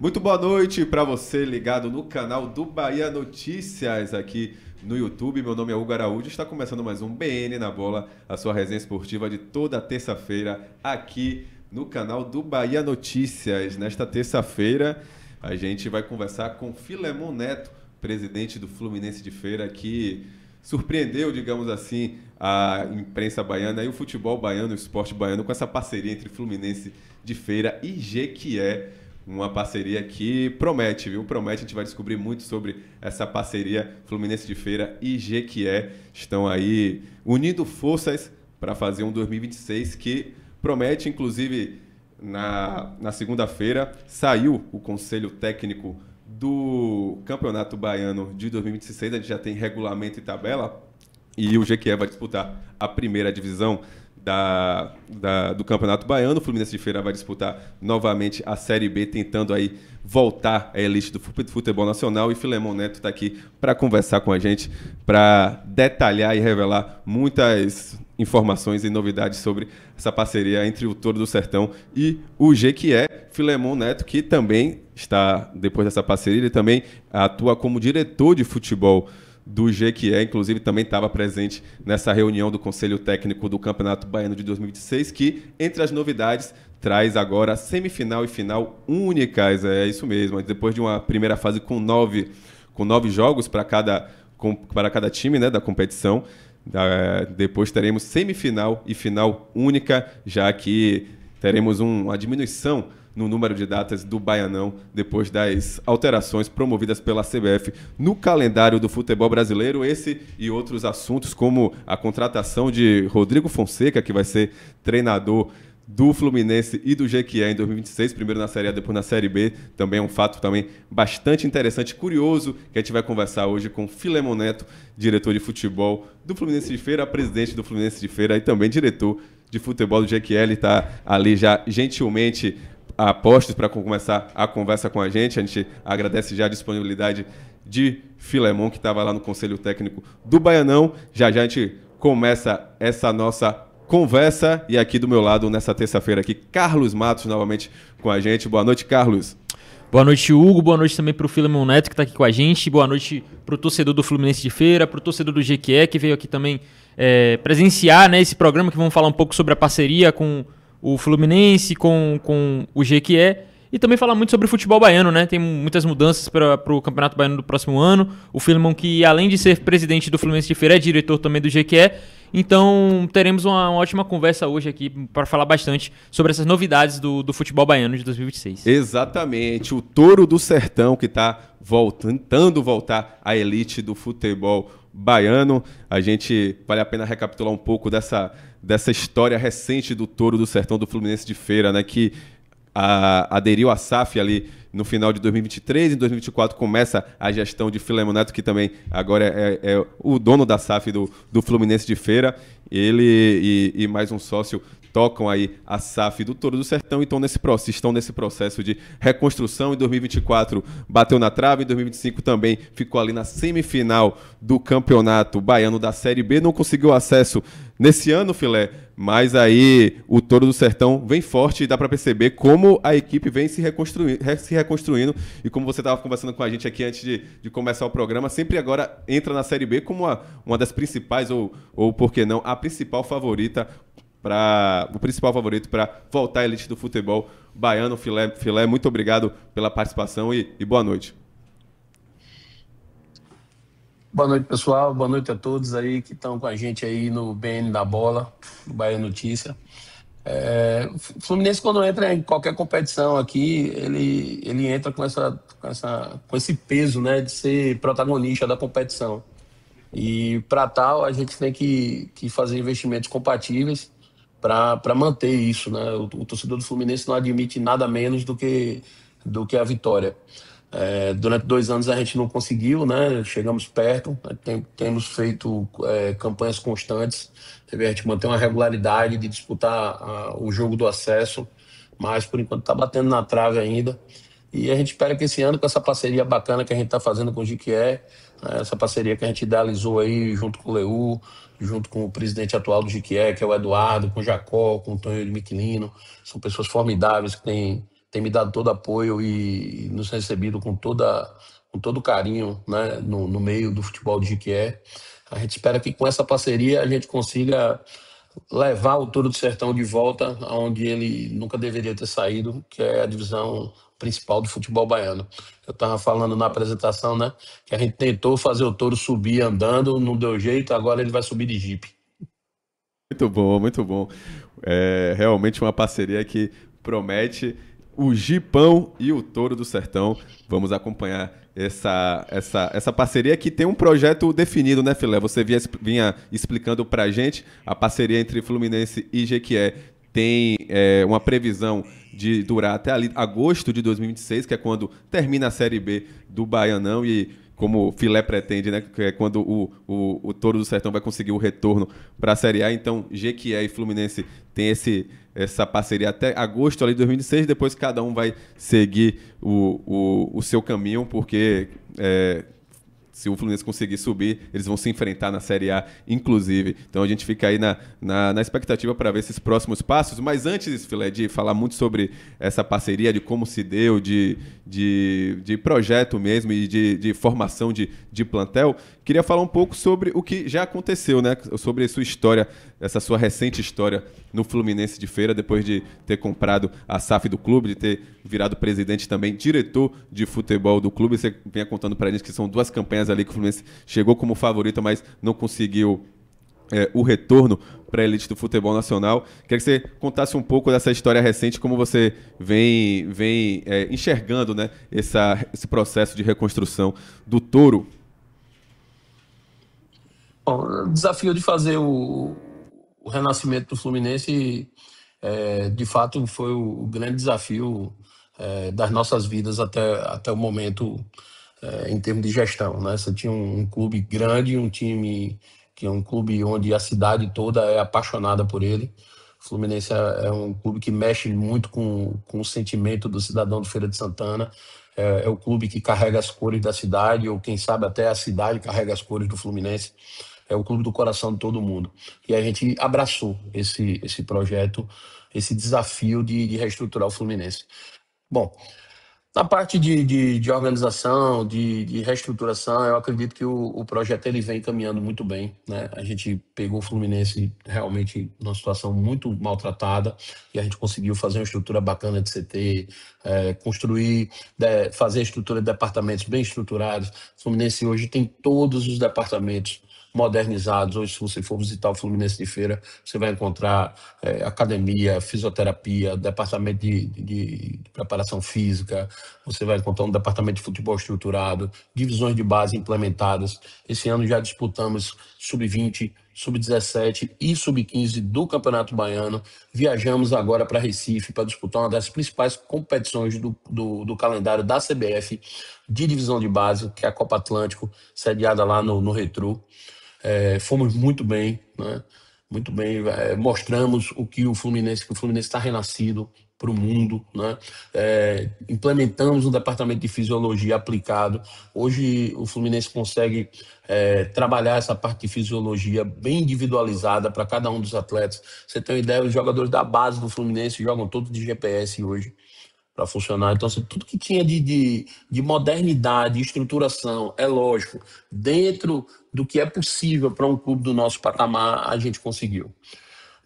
Muito boa noite para você ligado no canal do Bahia Notícias aqui no YouTube. Meu nome é Hugo Araújo, está começando mais um BN na Bola, a sua resenha esportiva de toda terça-feira aqui no canal do Bahia Notícias. Nesta terça-feira a gente vai conversar com Filemon Neto, presidente do Fluminense de Feira, que surpreendeu, digamos assim, a imprensa baiana e o futebol baiano, o esporte baiano, com essa parceria entre Fluminense de Feira e Jequié. Uma parceria que promete, viu? Promete, a gente vai descobrir muito sobre essa parceria. Fluminense de Feira e Jequié estão aí unindo forças para fazer um 2026 que promete, inclusive, na segunda-feira, saiu o conselho técnico do Campeonato Baiano de 2026. A gente já tem regulamento e tabela e o Jequié vai disputar a primeira divisão do Campeonato Baiano. O Fluminense de Feira vai disputar novamente a Série B, tentando aí voltar à elite do futebol nacional. E Filemon Neto está aqui para conversar com a gente, para detalhar e revelar muitas informações e novidades sobre essa parceria entre o Toro do Sertão e o Jequié. Filemon Neto, que também está, depois dessa parceria, ele também atua como diretor de futebol do Jequié, inclusive também estava presente nessa reunião do Conselho Técnico do Campeonato Baiano de 2026, que, entre as novidades, traz agora semifinal e final únicas. É isso mesmo, depois de uma primeira fase com nove jogos para cada time, né, da competição. Depois teremos semifinal e final única, já que teremos uma diminuição no número de datas do Baianão, depois das alterações promovidas pela CBF no calendário do futebol brasileiro. Esse e outros assuntos, como a contratação de Rodrigo Fonseca, que vai ser treinador do Fluminense e do Jequié em 2026, primeiro na Série A, depois na Série B, também é um fato também bastante interessante, curioso, que a gente vai conversar hoje com Filemon Neto, diretor de futebol do Fluminense de Feira, presidente do Fluminense de Feira e também diretor de futebol do Jequié. Ele está ali já gentilmente a postos para começar a conversa com a gente. A gente agradece já a disponibilidade de Filemon, que estava lá no Conselho Técnico do Baianão. Já a gente começa essa nossa conversa. E aqui do meu lado, nessa terça-feira aqui, Carlos Matos novamente com a gente. Boa noite, Carlos. Boa noite, Hugo. Boa noite também para o Filemon Neto, que está aqui com a gente. Boa noite para o torcedor do Fluminense de Feira, para o torcedor do Jequié, que veio aqui também presenciar, né, esse programa, que vamos falar um pouco sobre a parceria com o Fluminense, com o Jequié, e também falar muito sobre o futebol baiano, né? Tem muitas mudanças para o Campeonato Baiano do próximo ano. O Filemon, que além de ser presidente do Fluminense de Feira, é diretor também do Jequié. Então teremos uma ótima conversa hoje aqui para falar bastante sobre essas novidades do futebol baiano de 2026. Exatamente, o Toro do Sertão, que está tentando voltar à elite do futebol baiano. A gente vale a pena recapitular um pouco dessa história recente do Toro do Sertão do Fluminense de Feira, né, que aderiu à SAF ali no final de 2023. Em 2024 começa a gestão de Filemon Neto, que também agora é o dono da SAF do Fluminense de Feira. Ele e mais um sócio tocam aí a SAF do Toro do Sertão, então estão nesse processo de reconstrução. Em 2024 bateu na trave, em 2025 também ficou ali na semifinal do Campeonato Baiano da Série B, não conseguiu acesso nesse ano, Filé, mas aí o Toro do Sertão vem forte e dá para perceber como a equipe vem se reconstruindo, e como você estava conversando com a gente aqui antes de começar o programa, sempre agora entra na Série B como uma das principais, ou por que não, a principal favorita, o principal favorito para voltar à elite do futebol baiano. Filé, muito obrigado pela participação e boa noite. Boa noite, pessoal. Boa noite a todos aí que estão com a gente aí no BN da Bola, no Bahia Notícia. O Fluminense, quando entra em qualquer competição aqui, ele entra com esse peso, né, de ser protagonista da competição. E para tal, a gente tem que fazer investimentos compatíveis para manter isso, né? O torcedor do Fluminense não admite nada menos do que a vitória. Durante 2 anos a gente não conseguiu, né? Chegamos perto, temos feito campanhas constantes, a gente mantém uma regularidade de disputar o jogo do acesso, mas por enquanto está batendo na trave ainda. E a gente espera que esse ano, com essa parceria bacana que a gente está fazendo com o Jequié, essa parceria que a gente idealizou aí junto com o Leu, junto com o presidente atual do Jequié, que é o Eduardo, com o Jacó, com o Tonho de Miquelino, são pessoas formidáveis que têm tem me dado todo apoio e nos recebido com todo carinho, né, no meio do futebol de Jequié. A gente espera que com essa parceria a gente consiga levar o Touro do Sertão de volta aonde ele nunca deveria ter saído, que é a divisão principal do futebol baiano. Eu estava falando na apresentação, né, que a gente tentou fazer o Touro subir andando, não deu jeito, agora ele vai subir de jipe. Muito bom, muito bom. É realmente uma parceria que promete o Gipão e o Touro do Sertão. Vamos acompanhar essa parceria que tem um projeto definido, né, Filé? Você vinha explicando pra gente a parceria entre Fluminense e Jequié. Tem uma previsão de durar até ali, agosto de 2026, que é quando termina a Série B do Baianão e como o Filé pretende, né? Que é quando o Touro do Sertão vai conseguir o retorno para a Série A. Então, Jequié e Fluminense tem essa parceria até agosto ali de 2026. Depois cada um vai seguir o seu caminho, porque se o Fluminense conseguir subir, eles vão se enfrentar na Série A, inclusive. Então a gente fica aí na expectativa para ver esses próximos passos. Mas antes, Filé, de falar muito sobre essa parceria, de como se deu, de projeto mesmo e de formação de plantel, queria falar um pouco sobre o que já aconteceu, né? Sobre a sua história, essa sua recente história no Fluminense de Feira, depois de ter comprado a SAF do clube, de ter virado presidente também, diretor de futebol do clube. Você vinha contando pra gente que são 2 campanhas ali que o Fluminense chegou como favorito, mas não conseguiu o retorno para a elite do futebol nacional. Queria que você contasse um pouco dessa história recente, como você vem enxergando, né, esse processo de reconstrução do Touro. Bom, o desafio de fazer o renascimento do Fluminense, de fato, foi o grande desafio das nossas vidas até o momento, em termos de gestão, né? Você tinha um clube grande, um time que é um clube onde a cidade toda é apaixonada por ele. O Fluminense é um clube que mexe muito com o sentimento do cidadão de Feira de Santana. É o clube que carrega as cores da cidade, ou quem sabe até a cidade carrega as cores do Fluminense. É o clube do coração de todo mundo. E a gente abraçou esse projeto, esse desafio de reestruturar o Fluminense. Bom, na parte de organização, de reestruturação, eu acredito que o projeto ele vem caminhando muito bem, né? A gente pegou o Fluminense realmente numa situação muito maltratada e a gente conseguiu fazer uma estrutura bacana de CT, construir, fazer a estrutura de departamentos bem estruturados. O Fluminense hoje tem todos os departamentos modernizados. Hoje, se você for visitar o Fluminense de Feira, você vai encontrar academia, fisioterapia, departamento de preparação física, você vai encontrar um departamento de futebol estruturado, divisões de base implementadas. Esse ano já disputamos sub-20, sub-17 e sub-15 do Campeonato Baiano. Viajamos agora para Recife para disputar uma das principais competições do calendário da CBF de divisão de base, que é a Copa Atlântico, sediada lá no Retro. Fomos muito bem, né? Muito bem, mostramos que o Fluminense está renascido para o mundo, né? Implementamos um departamento de fisiologia aplicado. Hoje o Fluminense consegue trabalhar essa parte de fisiologia bem individualizada para cada um dos atletas. Você tem uma ideia, os jogadores da base do Fluminense jogam todos de GPS hoje para funcionar. Então, assim, tudo que tinha de modernidade, estruturação, é lógico, dentro do que é possível para um clube do nosso patamar, a gente conseguiu.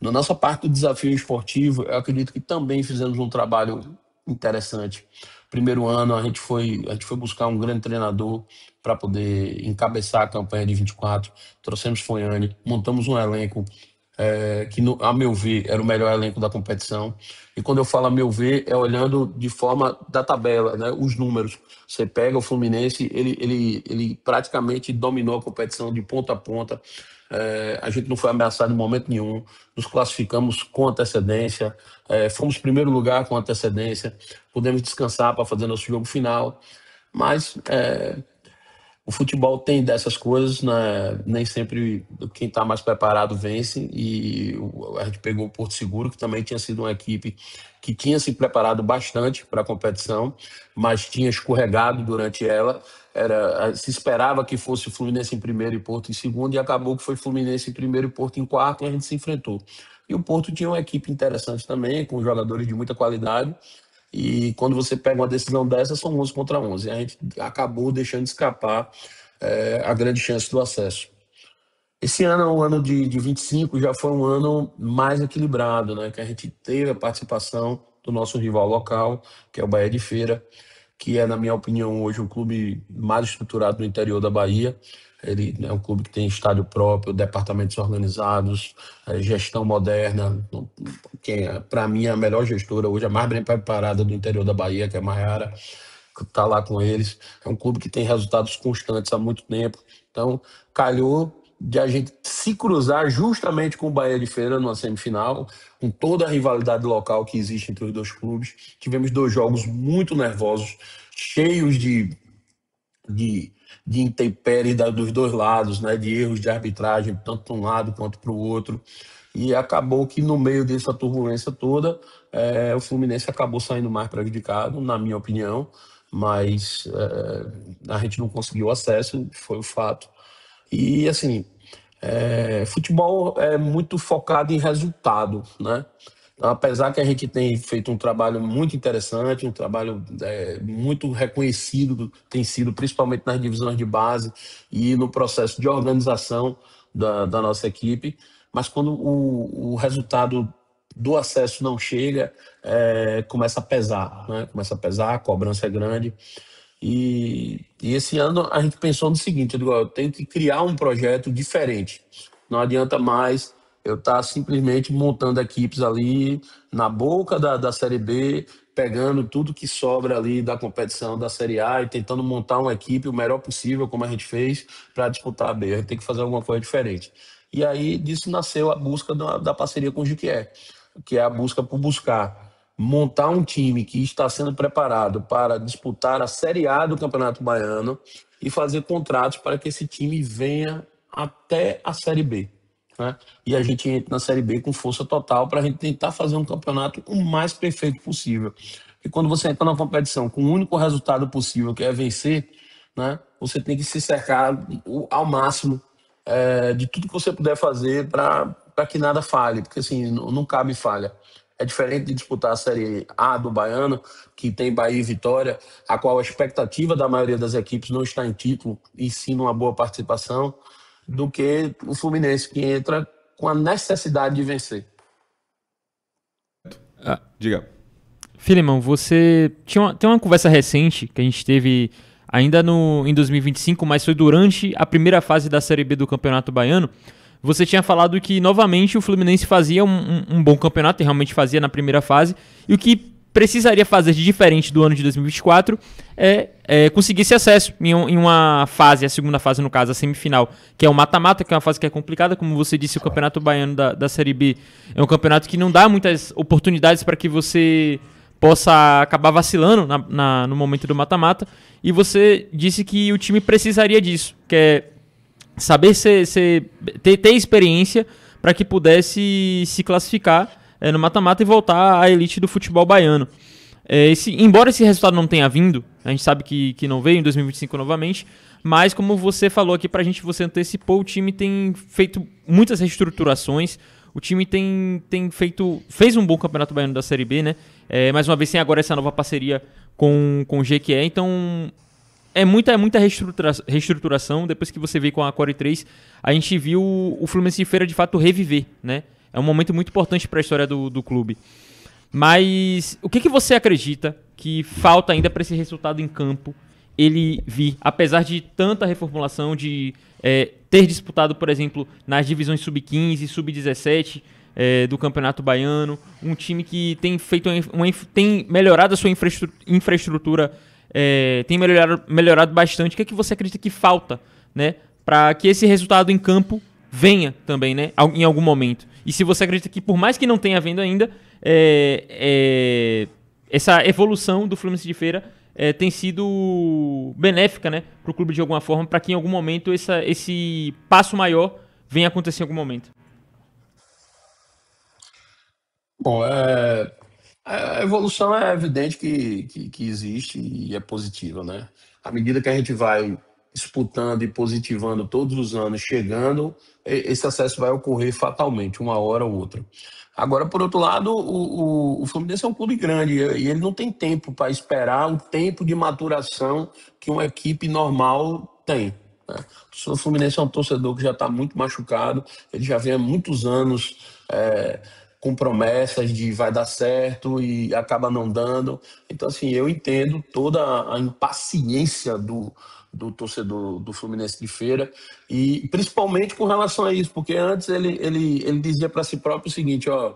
Na nossa parte do desafio esportivo, eu acredito que também fizemos um trabalho interessante. Primeiro ano, a gente foi buscar um grande treinador para poder encabeçar a campanha de 24. Trouxemos Foiane, montamos um elenco que, a meu ver, era o melhor elenco da competição. E quando eu falo a meu ver, é olhando de forma da tabela, né, os números. Você pega o Fluminense, ele praticamente dominou a competição de ponta a ponta. A gente não foi ameaçado em momento nenhum, nos classificamos com antecedência, fomos primeiro lugar com antecedência, pudemos descansar para fazer nosso jogo final, mas o futebol tem dessas coisas, né? Nem sempre quem está mais preparado vence, e a gente pegou o Porto Seguro, que também tinha sido uma equipe que tinha se preparado bastante para a competição, mas tinha escorregado durante ela. Se esperava que fosse o Fluminense em primeiro e Porto em segundo, e acabou que foi Fluminense em primeiro e Porto em quarto, e a gente se enfrentou. E o Porto tinha uma equipe interessante também, com jogadores de muita qualidade, e quando você pega uma decisão dessa, são 11 contra 11. A gente acabou deixando escapar a grande chance do acesso. Esse ano, o ano de 25, já foi um ano mais equilibrado, né? Que a gente teve a participação do nosso rival local, que é o Bahia de Feira, que é, na minha opinião, hoje o clube mais estruturado no interior da Bahia. Ele é um clube que tem estádio próprio, departamentos organizados, gestão moderna. Quem, para mim, é a melhor gestora hoje, a mais bem preparada do interior da Bahia, que é a Maiara, que está lá com eles. É um clube que tem resultados constantes há muito tempo. Então, calhou de a gente se cruzar justamente com o Bahia de Feira numa semifinal, com toda a rivalidade local que existe entre os dois clubes. Tivemos 2 jogos muito nervosos, cheios de, de intempéries dos dois lados, né, de erros de arbitragem, tanto para um lado quanto para o outro. E acabou que no meio dessa turbulência toda, o Fluminense acabou saindo mais prejudicado, na minha opinião, mas a gente não conseguiu acesso, foi o fato. E assim, futebol é muito focado em resultado, né? Então, apesar que a gente tem feito um trabalho muito interessante, um trabalho muito reconhecido, tem sido principalmente nas divisões de base e no processo de organização da nossa equipe, mas quando o resultado do acesso não chega, começa a pesar, né? Começa a pesar, a cobrança é grande. E esse ano a gente pensou no seguinte: eu tenho que criar um projeto diferente. Não adianta mais eu estar simplesmente montando equipes ali na boca da Série B, pegando tudo que sobra ali da competição da Série A e tentando montar uma equipe o melhor possível, como a gente fez, para disputar a B. A gente tem que fazer alguma coisa diferente. E aí disso nasceu a busca da parceria com o Jequié, que é a busca por buscar montar um time que está sendo preparado para disputar a Série A do Campeonato Baiano e fazer contratos para que esse time venha até a Série B, né? E a gente entra na Série B com força total para a gente tentar fazer um campeonato o mais perfeito possível. E quando você entra na competição com o único resultado possível, que é vencer, né, você tem que se cercar ao máximo de tudo que você puder fazer para que nada falhe, porque assim, não cabe falha. É diferente de disputar a Série A do Baiano, que tem Bahia e Vitória, a qual a expectativa da maioria das equipes não está em título, e sim numa boa participação, do que o Fluminense, que entra com a necessidade de vencer. Diga. Filemão, você tem uma conversa recente que a gente teve ainda em 2025, mas foi durante a primeira fase da Série B do Campeonato Baiano. Você tinha falado que, novamente, o Fluminense fazia um bom campeonato, e realmente fazia na primeira fase, e o que precisaria fazer de diferente do ano de 2024 é conseguir esse acesso em uma fase, a segunda fase, no caso, a semifinal, que é o mata-mata, que é uma fase que é complicada. Como você disse, o Campeonato Baiano da Série B é um campeonato que não dá muitas oportunidades para que você possa acabar vacilando no momento do mata-mata, e você disse que o time precisaria disso, que é saber ter experiência para que pudesse se classificar no mata-mata e voltar à elite do futebol baiano. Embora esse resultado não tenha vindo, a gente sabe que não veio em 2025 novamente, mas como você falou aqui pra gente, você antecipou, o time tem feito muitas reestruturações, o time fez um bom campeonato baiano da Série B, né? Mais uma vez tem agora essa nova parceria com o Jequié, então é muita reestruturação. Depois que você veio com a Core 3, a gente viu o Fluminense de Feira de fato reviver, né? É um momento muito importante para a história do clube. Mas o que você acredita que falta ainda para esse resultado em campo ele vir, apesar de tanta reformulação, de ter disputado, por exemplo, nas divisões sub-15, sub-17 do Campeonato Baiano, um time que tem tem melhorado a sua infraestrutura, tem melhorado bastante. O que você acredita que falta, né, para que esse resultado em campo venha também, né, em algum momento? E se você acredita que, por mais que não tenha vindo ainda, essa evolução do Fluminense de Feira tem sido benéfica, né, para o clube de alguma forma, para que em algum momento esse passo maior venha acontecer em algum momento. Bom, a evolução é evidente que existe e é positiva, né? À medida que a gente vai disputando e positivando todos os anos, chegando, esse acesso vai ocorrer fatalmente, uma hora ou outra. Agora, por outro lado, o Fluminense é um clube grande e ele não tem tempo para esperar o tempo de maturação que uma equipe normal tem, né? O Fluminense é um torcedor que já está muito machucado, ele já vem há muitos anos com promessas de vai dar certo e acaba não dando. Então, assim, eu entendo toda a impaciência do torcedor do Fluminense de Feira, e principalmente com relação a isso, porque antes ele dizia para si próprio o seguinte, ó,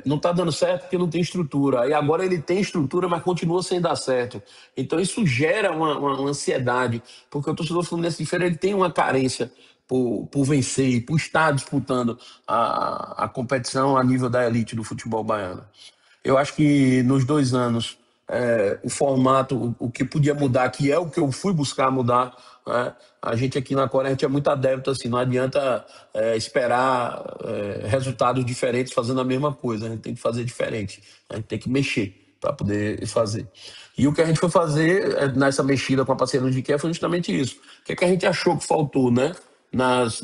não está dando certo porque não tem estrutura. Aí agora ele tem estrutura, mas continua sem dar certo. Então isso gera uma ansiedade, porque o torcedor Fluminense de Feira ele tem uma carência por vencer e por estar disputando a competição a nível da elite do futebol baiano. Eu acho que nos 2 anos o formato, o que podia mudar, que é o que eu fui buscar mudar, né? A gente aqui na Coreia a gente é muito adepto, assim, não adianta esperar resultados diferentes fazendo a mesma coisa, a gente tem que fazer diferente, a gente tem que mexer para poder fazer. E o que a gente foi fazer nessa mexida com a parceria do GQ foi justamente isso. O que é que a gente achou que faltou, né?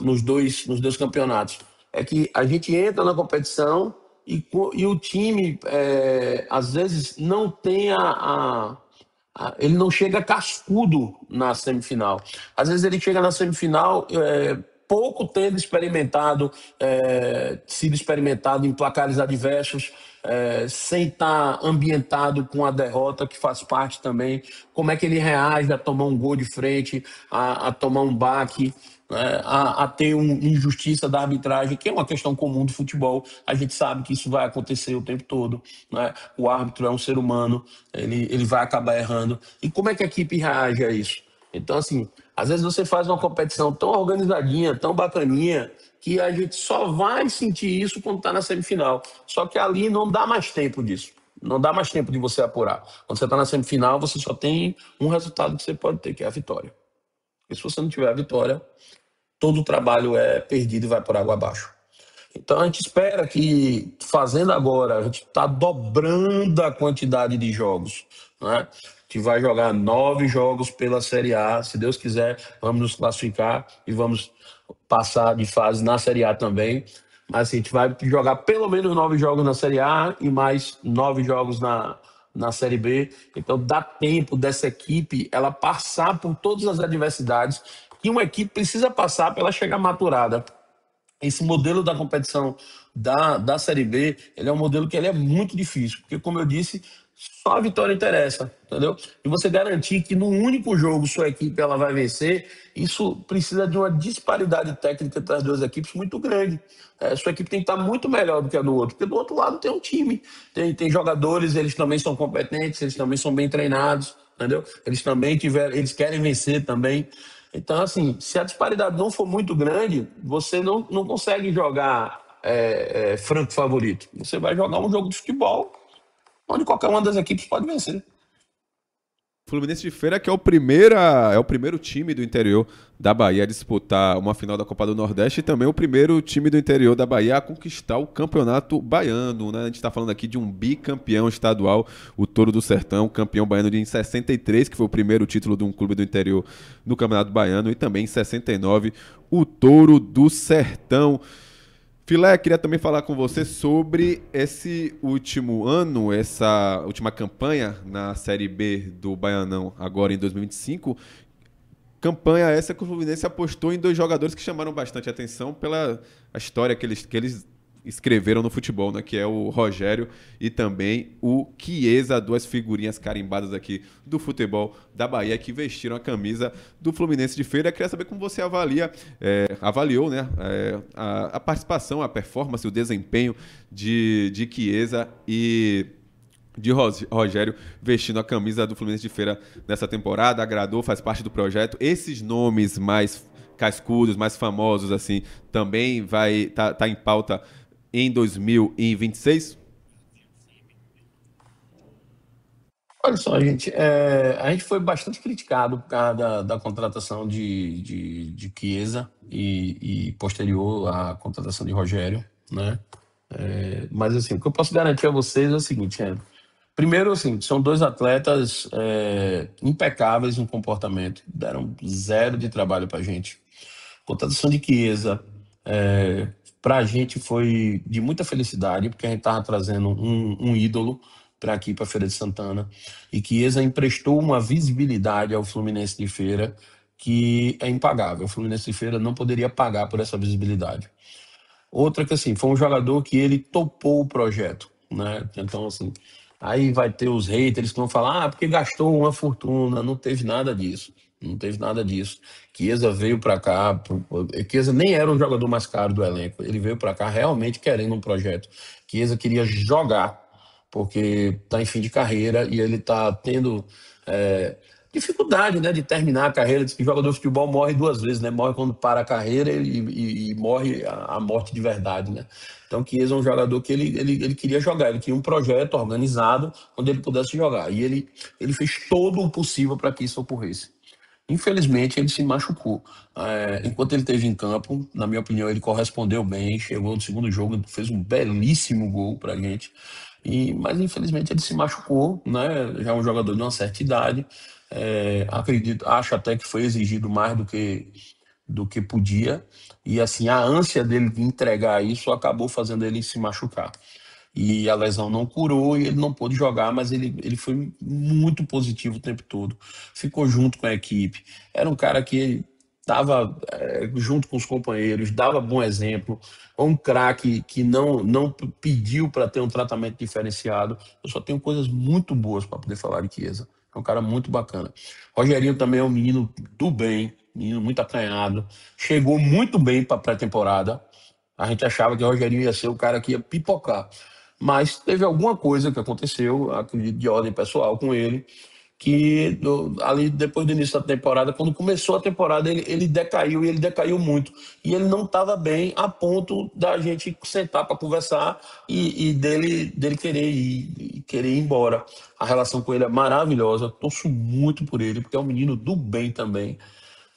Nos dois campeonatos? É que a gente entra na competição e o time, às vezes, não tem ele não chega cascudo na semifinal. Às vezes ele chega na semifinal pouco tendo sido experimentado em placares adversos, sem estar ambientado com a derrota, que faz parte também. Como é que ele reage a tomar um gol de frente, a tomar um baque, né, a ter uma injustiça da arbitragem, que é uma questão comum do futebol. A gente sabe que isso vai acontecer o tempo todo, né? O árbitro é um ser humano, ele vai acabar errando. E como é que a equipe reage a isso? Então, assim, às vezes você faz uma competição tão organizadinha, tão bacaninha, que a gente só vai sentir isso quando está na semifinal. Só que ali não dá mais tempo disso. Não dá mais tempo de você apurar. Quando você está na semifinal, você só tem um resultado que você pode ter, que é a vitória. E se você não tiver a vitória, todo o trabalho é perdido e vai por água abaixo. Então a gente espera que, fazendo agora, a gente está dobrando a quantidade de jogos, né? A gente vai jogar 9 jogos pela Série A. Se Deus quiser, vamos nos classificar e vamos passar de fase na Série A também. Mas assim, a gente vai jogar pelo menos 9 jogos na Série A e mais 9 jogos na Série B. Então dá tempo dessa equipe ela passar por todas as adversidades que uma equipe precisa passar para ela chegar maturada. Esse modelo da competição da Série B, ele é um modelo que ele é muito difícil, porque, como eu disse, só a vitória interessa, entendeu? E você garantir que no único jogo sua equipe ela vai vencer, isso precisa de uma disparidade técnica entre as duas equipes muito grande. Sua equipe tem que estar muito melhor do que a do outro, porque do outro lado tem um time, tem jogadores, eles também são competentes, eles também são bem treinados, entendeu? Eles querem vencer também. Então, assim, se a disparidade não for muito grande, você não consegue jogar franco favorito. Você vai jogar um jogo de futebol onde qualquer uma das equipes pode vencer. Fluminense de Feira, que é o primeiro time do interior da Bahia a disputar uma final da Copa do Nordeste e também o primeiro time do interior da Bahia a conquistar o Campeonato Baiano, né? A gente está falando aqui de um bicampeão estadual, o Touro do Sertão, campeão baiano em 63, que foi o primeiro título de um clube do interior no Campeonato Baiano, e também em 69, o Touro do Sertão. Filé, queria também falar com você sobre esse último ano, essa última campanha na Série B do Baianão, agora em 2025. Campanha essa que o Fluminense apostou em 2 jogadores que chamaram bastante atenção pela a história que eles escreveram no futebol, né? Que é o Rogério e também o Chiesa, 2 figurinhas carimbadas aqui do futebol da Bahia que vestiram a camisa do Fluminense de Feira. Queria saber como você avaliou, né, a participação, a performance, o desempenho de Chiesa e de Rogério vestindo a camisa do Fluminense de Feira nessa temporada. Agradou, faz parte do projeto. Esses nomes mais cascudos, mais famosos, assim, também tá em pauta em 2026? Olha só, gente, a gente foi bastante criticado por causa da contratação de Chiesa e posterior à contratação de Rogério, né? Mas assim, o que eu posso garantir a vocês é o seguinte, Primeiro, assim, são dois atletas impecáveis no comportamento, deram zero de trabalho pra gente. Contratação de Chiesa, para a gente foi de muita felicidade, porque a gente estava trazendo um ídolo para aqui, para Feira de Santana, e Chiesa emprestou uma visibilidade ao Fluminense de Feira que é impagável. O Fluminense de Feira não poderia pagar por essa visibilidade. Outra que, assim, foi um jogador que ele topou o projeto, né? Então, assim, aí vai ter os haters que vão falar, porque gastou uma fortuna. Não teve nada disso. Não teve nada disso. Chiesa veio para cá, Chiesa nem era o jogador mais caro do elenco. Ele veio para cá realmente querendo um projeto. Chiesa queria jogar, porque tá em fim de carreira e ele tá tendo dificuldade, né, de terminar a carreira. Diz que jogador de futebol morre duas vezes, né? Morre quando para a carreira e morre a morte de verdade, né? Então, Chiesa é um jogador que ele queria jogar, ele queria um projeto organizado onde ele pudesse jogar. E ele fez todo o possível para que isso ocorresse. Infelizmente, ele se machucou. Enquanto ele esteve em campo, na minha opinião, ele correspondeu bem, chegou no segundo jogo, fez um belíssimo gol pra gente. Mas infelizmente ele se machucou, né? Já é um jogador de uma certa idade. Acho até que foi exigido mais do que podia. E assim, a ânsia dele de entregar isso acabou fazendo ele se machucar. E a lesão não curou e ele não pôde jogar, mas ele foi muito positivo o tempo todo. Ficou junto com a equipe. Era um cara que estava junto com os companheiros, dava bom exemplo. Um craque que não pediu para ter um tratamento diferenciado. Eu só tenho coisas muito boas para poder falar de Chiesa. É um cara muito bacana. Rogerinho também é um menino do bem, menino muito acanhado. Chegou muito bem para a pré-temporada. A gente achava que o Rogerinho ia ser o cara que ia pipocar. Mas teve alguma coisa que aconteceu, acredito de ordem pessoal com ele, que ali depois do início da temporada, quando começou a temporada, ele decaiu e ele decaiu muito. E ele não estava bem a ponto da gente sentar para conversar e dele querer ir embora. A relação com ele é maravilhosa, torço muito por ele, porque é um menino do bem também,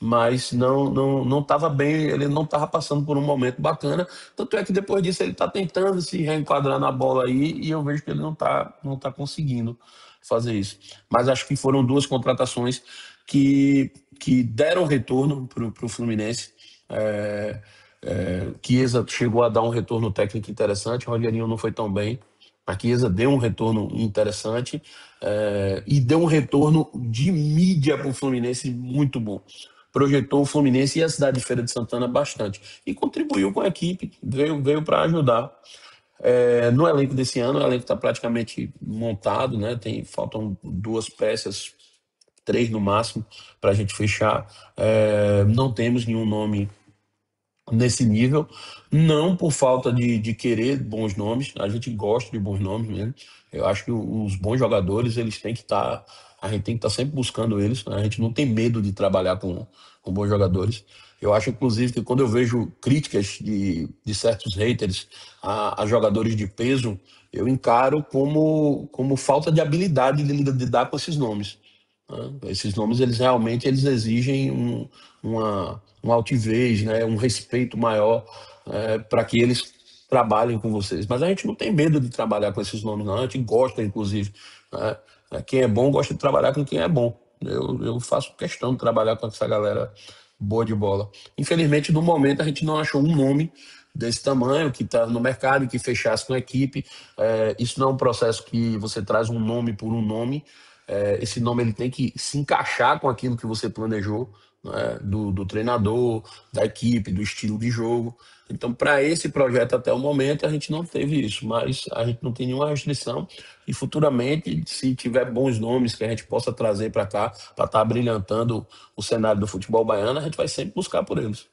mas não estava bem, ele não estava passando por um momento bacana. Tanto é que depois disso ele está tentando se reenquadrar na bola aí e eu vejo que ele não tá conseguindo fazer isso. Mas acho que foram duas contratações que deram retorno para o Fluminense. Chiesa chegou a dar um retorno técnico interessante, o Rogerinho não foi tão bem. A Chiesa deu um retorno interessante e deu um retorno de mídia para o Fluminense muito bom. Projetou o Fluminense e a cidade de Feira de Santana bastante. E contribuiu com a equipe, veio para ajudar. No elenco desse ano, o elenco está praticamente montado, né? Faltam duas peças, três no máximo, para a gente fechar. Não temos nenhum nome nesse nível, não por falta de querer bons nomes, a gente gosta de bons nomes mesmo. Eu acho que os bons jogadores, eles têm que estar, a gente tem que estar sempre buscando eles, né? A gente não tem medo de trabalhar com bons jogadores. Eu acho, inclusive, que quando eu vejo críticas de certos haters a jogadores de peso, eu encaro como falta de habilidade de lidar com esses nomes, né? Esses nomes, eles realmente exigem uma altivez, né? Um respeito maior para que eles trabalhem com vocês. Mas a gente não tem medo de trabalhar com esses nomes, não. A gente gosta, inclusive, né? Quem é bom gosta de trabalhar com quem é bom. Eu faço questão de trabalhar com essa galera boa de bola. Infelizmente, no momento, a gente não achou um nome desse tamanho, que está no mercado, que fechasse com a equipe. Isso não é um processo que você traz um nome por um nome. Esse nome ele tem que se encaixar com aquilo que você planejou, né? Do treinador, da equipe, do estilo de jogo. Então, para esse projeto até o momento, a gente não teve isso, mas a gente não tem nenhuma restrição e futuramente, se tiver bons nomes que a gente possa trazer para cá, para estar brilhantando o cenário do futebol baiano, a gente vai sempre buscar por eles.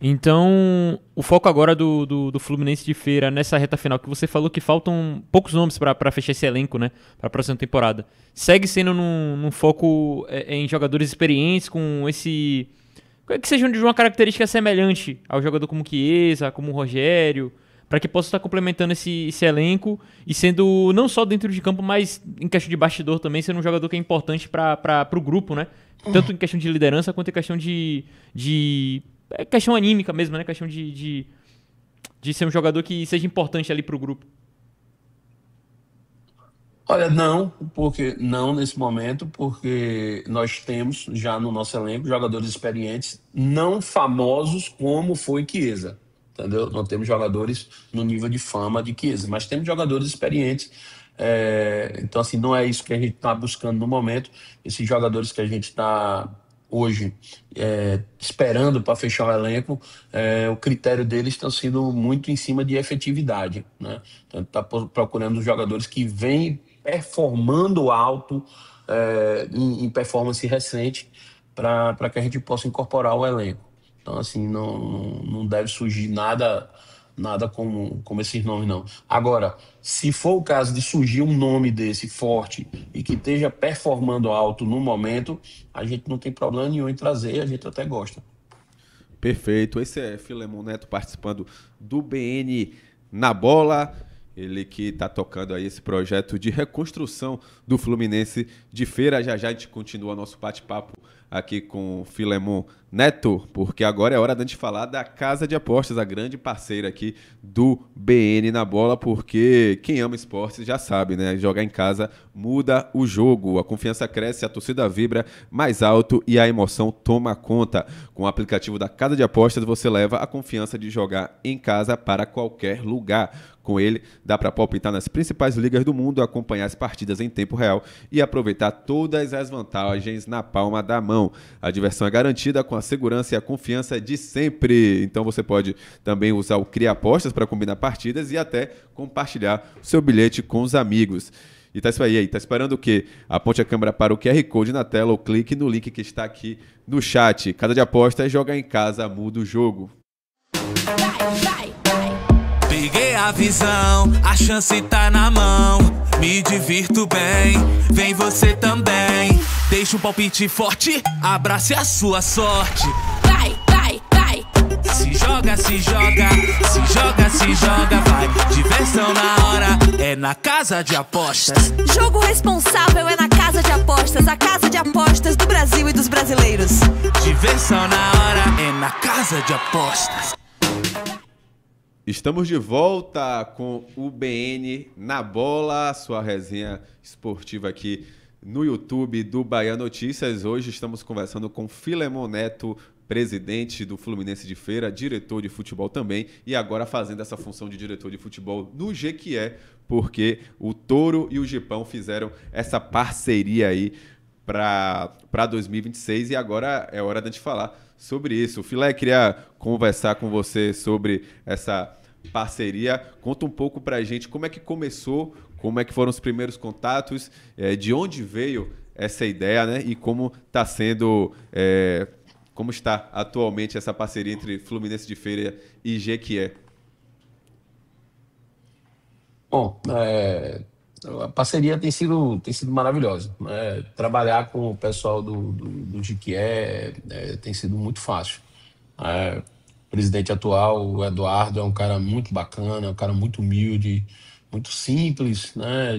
Então, o foco agora do Fluminense de Feira nessa reta final, que você falou que faltam poucos nomes para fechar esse elenco, né, para a próxima temporada, segue sendo num foco em jogadores experientes, com esse... que sejam de uma característica semelhante ao jogador como Chiesa, como o Rogério, para que possa estar complementando esse elenco e sendo, não só dentro de campo, mas em questão de bastidor também, sendo um jogador que é importante para o grupo, né? Tanto em questão de liderança quanto em questão de questão anímica mesmo, né? Questão de ser um jogador que seja importante ali pro grupo. Olha, não, porque não nesse momento, porque nós temos já no nosso elenco jogadores experientes, não famosos como foi Chiesa, entendeu? Não temos jogadores no nível de fama de Chiesa, mas temos jogadores experientes. Então, assim, não é isso que a gente está buscando no momento. Esses jogadores que a gente está hoje esperando para fechar o elenco, o critério deles está sendo muito em cima de efetividade, né? Então, está procurando jogadores que vêm performando alto em performance recente para que a gente possa incorporar o elenco. Então, assim, não deve surgir nada como esses nomes, não. Agora, se for o caso de surgir um nome desse forte e que esteja performando alto no momento, a gente não tem problema nenhum em trazer, a gente até gosta. Perfeito. Esse é Filemon Neto participando do BN na bola. Ele que está tocando aí esse projeto de reconstrução do Fluminense de Feira. Já já a gente continua nosso bate-papo aqui com o Filemon Neto, porque agora é hora de a gente falar da Casa de Apostas, a grande parceira aqui do BN na bola, porque quem ama esportes já sabe, né? Jogar em casa muda o jogo, a confiança cresce, a torcida vibra mais alto e a emoção toma conta. Com o aplicativo da Casa de Apostas, você leva a confiança de jogar em casa para qualquer lugar. Com ele, dá para palpitar nas principais ligas do mundo, acompanhar as partidas em tempo real e aproveitar todas as vantagens na palma da mão. A diversão é garantida com a segurança e a confiança de sempre. Então você pode também usar o Cria Apostas para combinar partidas e até compartilhar o seu bilhete com os amigos. E tá isso aí, tá esperando o quê? Aponte a câmera para o QR Code na tela ou clique no link que está aqui no chat. Casa de Apostas, joga em casa, muda o jogo. Peguei a visão, a chance tá na mão. Me divirto bem, vem você também. Deixa um palpite forte, abrace a sua sorte. Vai, vai, vai. Se joga, se joga, se joga, se joga, vai. Diversão na hora, é na Casa de Apostas. Jogo responsável é na Casa de Apostas, a Casa de Apostas do Brasil e dos brasileiros. Diversão na hora, é na Casa de Apostas. Estamos de volta com o BN na bola, sua resenha esportiva aqui no YouTube do Bahia Notícias. Hoje estamos conversando com Filemon Neto, presidente do Fluminense de Feira, diretor de futebol também, e agora fazendo essa função de diretor de futebol no Jequié, porque o Toro e o Gipão fizeram essa parceria aí para 2026 e agora é hora de a gente falar sobre isso. Filé, queria conversar com você sobre essa parceria. Conta um pouco pra gente como é que começou, como é que foram os primeiros contatos, de onde veio essa ideia, né? E como está sendo, como está atualmente essa parceria entre Fluminense de Feira e Jequié. Bom, a parceria tem sido maravilhosa, né? Trabalhar com o pessoal do Jequié tem sido muito fácil. O presidente atual, o Eduardo, é um cara muito bacana, um cara muito humilde, muito simples, né?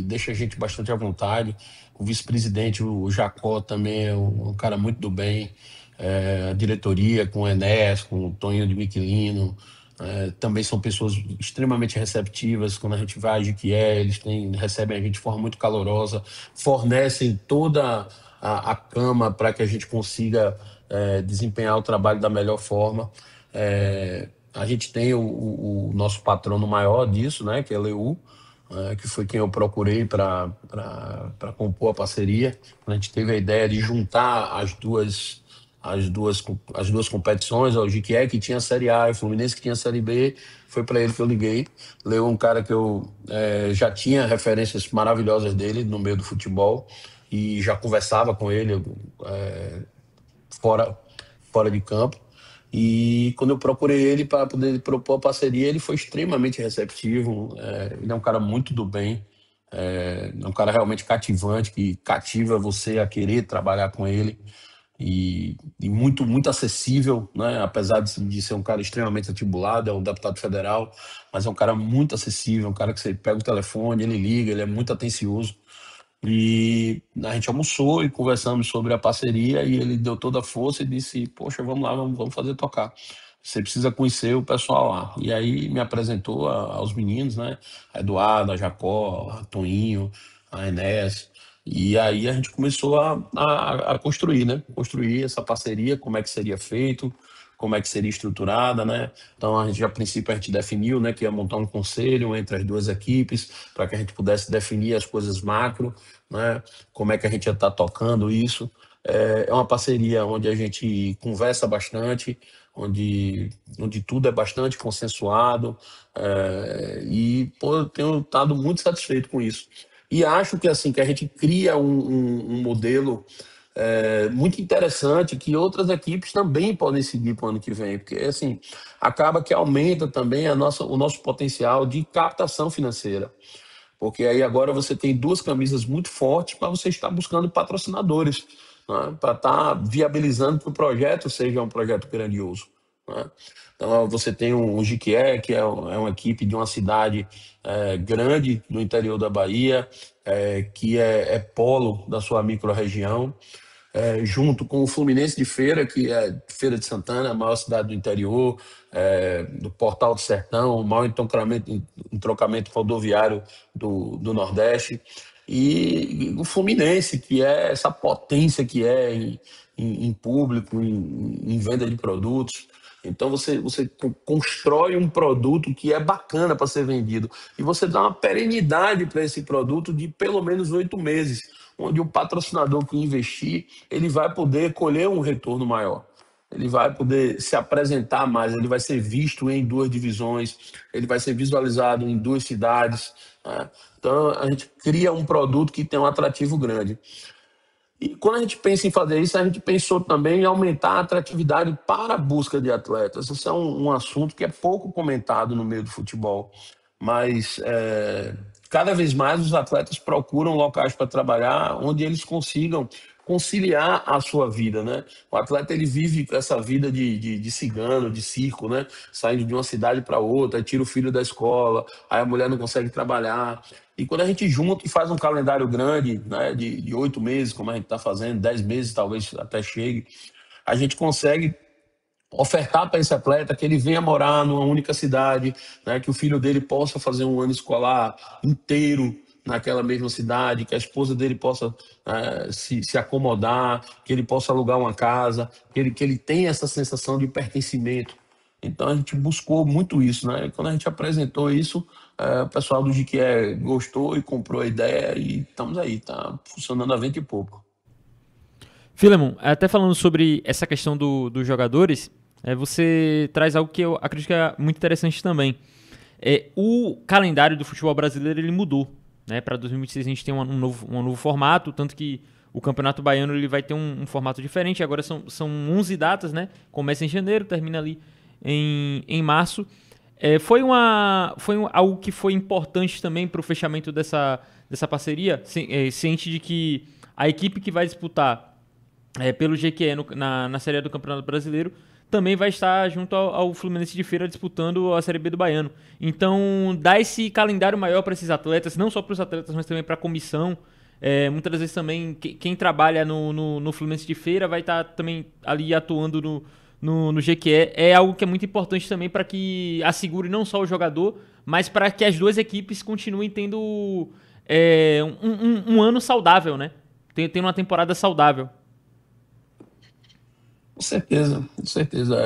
Deixa a gente bastante à vontade. O vice-presidente, o Jacó, também é um cara muito do bem. A diretoria, com o Enéas, com o Tonho de Miquelino, também são pessoas extremamente receptivas. Quando a gente vai a Jequié, eles recebem a gente de forma muito calorosa, fornecem toda a cama para que a gente consiga desempenhar o trabalho da melhor forma. A gente tem o nosso patrono maior disso, né, que é a Leu, que foi quem eu procurei para compor a parceria. A gente teve a ideia de juntar as duas competições, o Jequié, que tinha a Série A, e o Fluminense, que tinha a Série B. Foi para ele que eu liguei. Leu é um cara que eu já tinha referências maravilhosas dele no meio do futebol e já conversava com ele fora de campo. E quando eu procurei ele para poder propor a parceria, ele foi extremamente receptivo. Ele é um cara muito do bem, é um cara realmente cativante, que cativa você a querer trabalhar com ele. E muito, muito acessível, né? Apesar de ser um cara extremamente atribulado, é um deputado federal, mas é um cara muito acessível, um cara que você pega o telefone, ele liga, ele é muito atencioso. E a gente almoçou e conversamos sobre a parceria e ele deu toda a força e disse: poxa, vamos lá, vamos fazer tocar. você precisa conhecer o pessoal lá. E aí me apresentou aos meninos, né? A Eduardo, a Jacó, a Toninho, a Enéas. E aí a gente começou a construir, né? Construir essa parceria, como é que seria feito, como é que seria estruturada, né? Então, a princípio, a gente definiu, né, que ia montar um conselho entre as duas equipes, para que a gente pudesse definir as coisas macro, né? Como é que a gente ia estar tocando isso. É uma parceria onde a gente conversa bastante, onde tudo é bastante consensuado, e pô, eu tenho estado muito satisfeito com isso. E acho que assim que a gente cria um modelo muito interessante que outras equipes também podem seguir para o ano que vem, porque assim acaba que aumenta também o nosso potencial de captação financeira. Porque aí agora você tem duas camisas muito fortes para você estar buscando patrocinadores, né? Para estar viabilizando que o projeto seja um projeto grandioso, né? Então você tem o Jequié, que é uma equipe de uma cidade grande do interior da Bahia, que é polo da sua micro-região, junto com o Fluminense de Feira, que é Feira de Santana, a maior cidade do interior, do Portal do Sertão, o maior entroncamento rodoviário do Nordeste, e o Fluminense, que é essa potência que é em público, em venda de produtos. Então você constrói um produto que é bacana para ser vendido e você dá uma perenidade para esse produto de pelo menos 8 meses, onde o patrocinador que investir, ele vai poder colher um retorno maior. Ele vai poder se apresentar mais, ele vai ser visto em 2 divisões, ele vai ser visualizado em 2 cidades, né? Então a gente cria um produto que tem um atrativo grande. E quando a gente pensa em fazer isso, a gente pensou também em aumentar a atratividade para a busca de atletas. Isso é um assunto que é pouco comentado no meio do futebol, mas cada vez mais os atletas procuram locais para trabalhar onde eles consigam conciliar a sua vida, né? O atleta ele vive essa vida de cigano, de circo, né? Saindo de uma cidade para outra, tira o filho da escola, aí a mulher não consegue trabalhar. E quando a gente junta e faz um calendário grande, né, de 8 meses, como a gente está fazendo, 10 meses talvez até chegue, a gente consegue ofertar para esse atleta que ele venha morar numa única cidade, né, que o filho dele possa fazer um ano escolar inteiro naquela mesma cidade, que a esposa dele possa se acomodar, que ele possa alugar uma casa, que ele tenha essa sensação de pertencimento. Então a gente buscou muito isso, né? E quando a gente apresentou isso, o pessoal do Jequié gostou e comprou a ideia e estamos aí, tá funcionando a vento e pouco. Filemon, até falando sobre essa questão dos jogadores, você traz algo que eu acredito que é muito interessante também. O calendário do futebol brasileiro ele mudou, né? Para 2026 a gente tem um novo formato, tanto que o Campeonato Baiano ele vai ter um formato diferente. Agora são 11 datas, né? Começa em janeiro, termina ali em março. Foi algo que foi importante também para o fechamento dessa parceria, ciente de que a equipe que vai disputar pelo Jequié na Série A do Campeonato Brasileiro também vai estar junto ao Fluminense de Feira disputando a Série B do Baiano. Então, dá esse calendário maior para esses atletas, não só para os atletas, mas também para a comissão. Muitas das vezes também quem trabalha no Fluminense de Feira vai estar também ali atuando no Jequié. É algo que é muito importante também para que assegure não só o jogador, mas para que as duas equipes continuem tendo um ano saudável, né? Tendo uma temporada saudável. Com certeza, com certeza.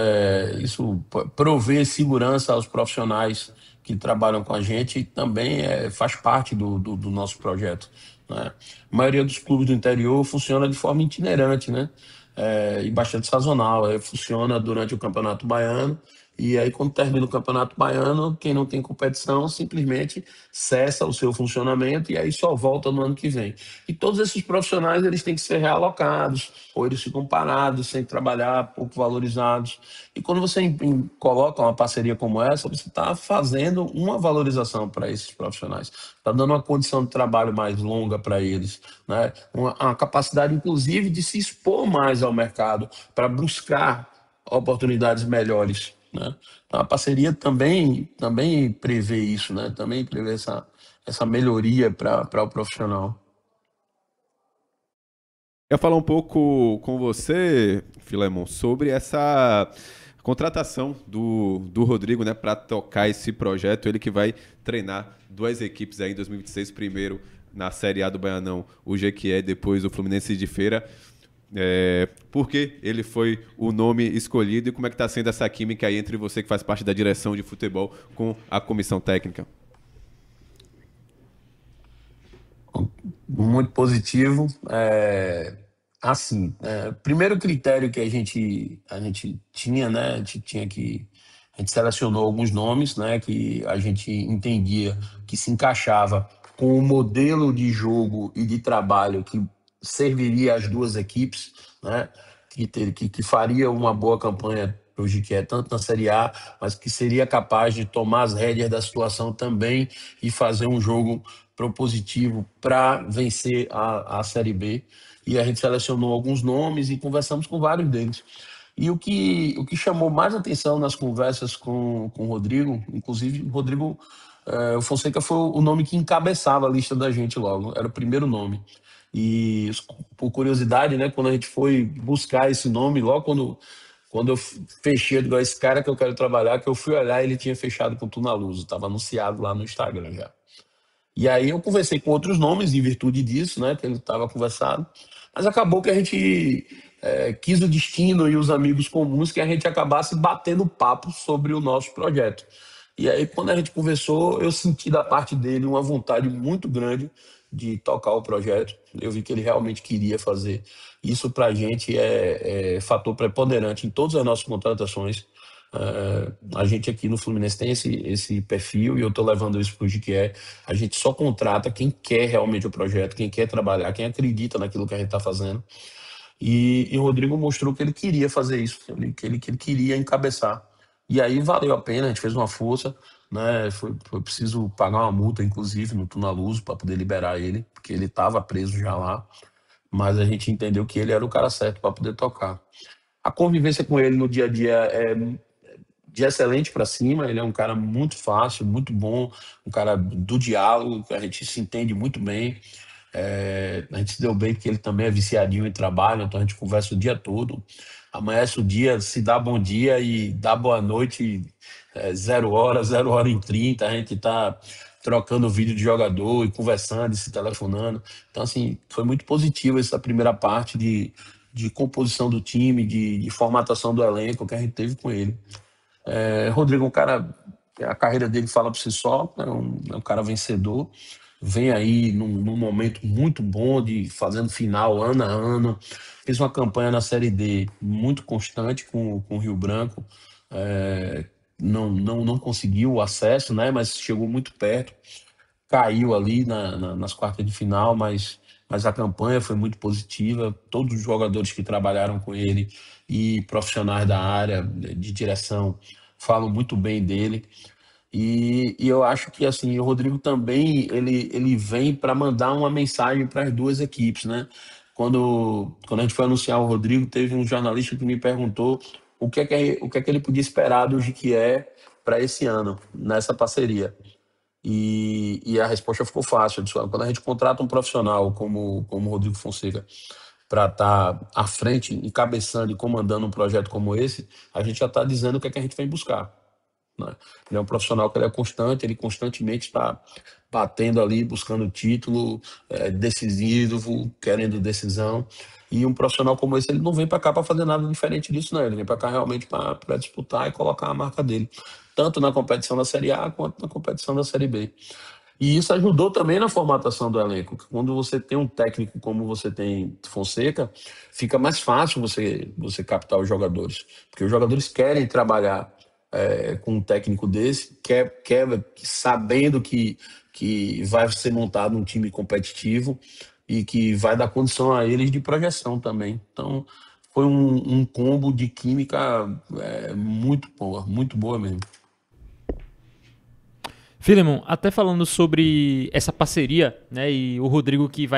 Isso prover segurança aos profissionais que trabalham com a gente também faz parte do nosso projeto, né? A maioria dos clubes do interior funciona de forma itinerante, né? E bastante sazonal. Funciona durante o Campeonato Baiano. E aí, quando termina o Campeonato Baiano, quem não tem competição simplesmente cessa o seu funcionamento e aí só volta no ano que vem. E todos esses profissionais eles têm que ser realocados, ou eles ficam parados, sem trabalhar, pouco valorizados. E quando você coloca uma parceria como essa, você está fazendo uma valorização para esses profissionais. Está dando uma condição de trabalho mais longa para eles, né? Uma capacidade, inclusive, de se expor mais ao mercado para buscar oportunidades melhores, né? Então, a parceria também prevê isso, né? Também prevê essa melhoria para o profissional. Eu falar um pouco com você, Filemon, sobre essa Contratação do Rodrigo, né, para tocar esse projeto, ele que vai treinar 2 equipes aí em 2026, primeiro na Série A do Baianão, o Jequié, depois o Fluminense de Feira. Por que ele foi o nome escolhido e como é que está sendo essa química aí entre você que faz parte da direção de futebol com a comissão técnica? Muito positivo. Primeiro critério que a gente tinha, né? A gente selecionou alguns nomes, né? Que a gente entendia que se encaixava com o modelo de jogo e de trabalho que serviria às 2 equipes, né? Que faria uma boa campanha para o Jequié, tanto na Série A, mas que seria capaz de tomar as rédeas da situação também e fazer um jogo propositivo para vencer a Série B. E a gente selecionou alguns nomes e conversamos com vários deles. E o que chamou mais atenção nas conversas com o Rodrigo, inclusive o Rodrigo o Fonseca foi o nome que encabeçava a lista da gente logo, era o primeiro nome. E por curiosidade, né, quando a gente foi buscar esse nome, logo quando eu fechei, eu digo, esse cara que eu quero trabalhar, que eu fui olhar, ele tinha fechado com o Tunaluso, estava anunciado lá no Instagram já. E aí eu conversei com outros nomes em virtude disso, né, que ele estava conversado, mas acabou que a gente quis o destino e os amigos comuns que a gente acabasse batendo papo sobre o nosso projeto. E aí quando a gente conversou, eu senti da parte dele uma vontade muito grande de tocar o projeto. Eu vi que ele realmente queria fazer. Isso para a gente é fator preponderante em todas as nossas contratações. A gente aqui no Fluminense tem esse perfil e eu estou levando isso para o Jequié. A gente só contrata quem quer realmente o projeto, quem quer trabalhar, quem acredita naquilo que a gente está fazendo. E o Rodrigo mostrou que ele queria fazer isso, que ele queria encabeçar. E aí valeu a pena, a gente fez uma força, né? Foi preciso pagar uma multa, inclusive, no Tunaluso para poder liberar ele, porque ele estava preso já lá. Mas a gente entendeu que ele era o cara certo para poder tocar. A convivência com ele no dia a dia é de excelente para cima, ele é um cara muito fácil, muito bom, um cara do diálogo, a gente se entende muito bem. A gente se deu bem porque ele também é viciadinho em trabalho, então a gente conversa o dia todo. Amanhece o dia, se dá bom dia e dá boa noite 0h e 30, a gente tá trocando vídeo de jogador e conversando e se telefonando. Então, assim, foi muito positivo essa primeira parte de composição do time, de formatação do elenco que a gente teve com ele. Rodrigo é um cara, a carreira dele fala por si só, é um cara vencedor, vem aí num momento muito bom, fazendo final ano a ano, fez uma campanha na Série D muito constante com o Rio Branco, não conseguiu o acesso, né, mas chegou muito perto, caiu ali nas quartas de final, mas a campanha foi muito positiva, todos os jogadores que trabalharam com ele e profissionais da área de direção falam muito bem dele. E eu acho que assim, o Rodrigo também ele vem para mandar uma mensagem para as 2 equipes, né? Quando a gente foi anunciar o Rodrigo, teve um jornalista que me perguntou o que é que ele podia esperar do Jequié para esse ano, nessa parceria. E a resposta ficou fácil. Quando a gente contrata um profissional como o Rodrigo Fonseca para estar à frente, encabeçando e comandando um projeto como esse, a gente já está dizendo o que é que a gente vem buscar, né? Ele é um profissional que ele é constante, ele constantemente está batendo ali, buscando título, decisivo, querendo decisão. E um profissional como esse, ele não vem para cá para fazer nada diferente disso, não. Ele vem para cá realmente para disputar e colocar a marca dele, tanto na competição da Série A quanto na competição da Série B. E isso ajudou também na formatação do elenco. Quando você tem um técnico como você tem Fonseca, fica mais fácil você captar os jogadores, porque os jogadores querem trabalhar com um técnico desse, sabendo que vai ser montado um time competitivo e que vai dar condição a eles de projeção também. Então, foi um combo de química muito boa mesmo. Filemon, até falando sobre essa parceria, né, e o Rodrigo que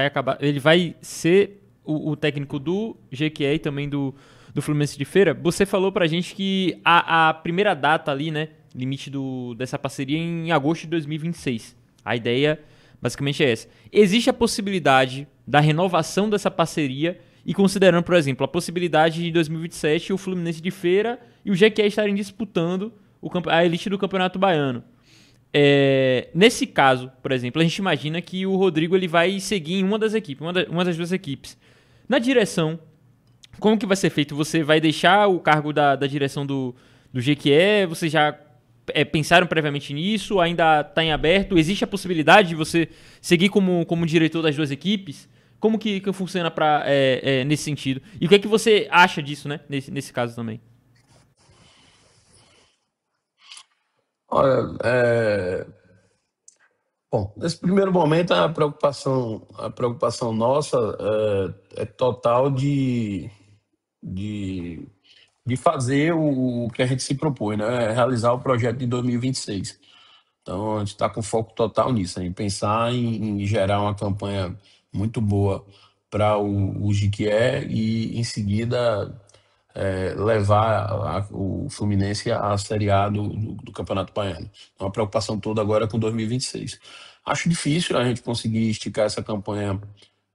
ele vai ser o técnico do Jequié e também do Fluminense de Feira. Você falou pra gente que a primeira data ali, né, limite dessa parceria é em agosto de 2026. A ideia basicamente é essa. Existe a possibilidade da renovação dessa parceria e considerando, por exemplo, a possibilidade de 2027 o Fluminense de Feira e o Jequié estarem disputando a elite do Campeonato Baiano. Nesse caso, por exemplo, a gente imagina que o Rodrigo ele vai seguir em uma das equipes, uma das duas equipes. Na direção, como que vai ser feito? Você vai deixar o cargo da direção do Jequié? Vocês já pensaram previamente nisso? Ainda está em aberto? Existe a possibilidade de você seguir como diretor das duas equipes? Como que funciona nesse sentido? E o que é que você acha disso, né? Nesse caso também? Olha, bom, nesse primeiro momento a preocupação nossa é total de fazer o que a gente se propõe, né? Realizar o projeto de 2026. Então, a gente está com foco total nisso, em pensar em gerar uma campanha muito boa para o Jequié e, em seguida, levar o Fluminense à Série A do Campeonato Baiano. Então, a preocupação toda agora é com 2026. Acho difícil a gente conseguir esticar essa campanha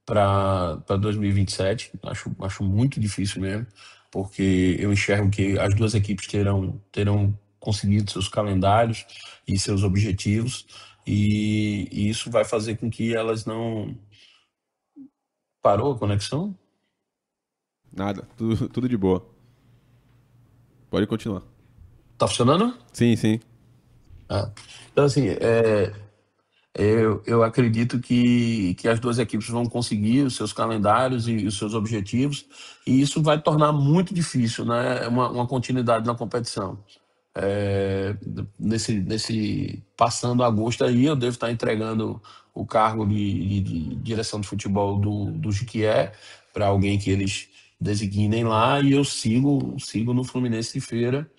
para 2027. Acho muito difícil mesmo, porque eu enxergo que as duas equipes terão conseguido seus calendários e seus objetivos, e isso vai fazer com que elas não... Parou a conexão? Nada, tudo de boa. Pode continuar. Tá funcionando? Sim, sim. Então, assim, eu acredito que as duas equipes vão conseguir os seus calendários e os seus objetivos, e isso vai tornar muito difícil, né, uma continuidade na competição. Passando agosto aí, eu devo estar entregando o cargo de direção de futebol do Jequié para alguém que eles designem lá, e eu sigo no Fluminense de Feira,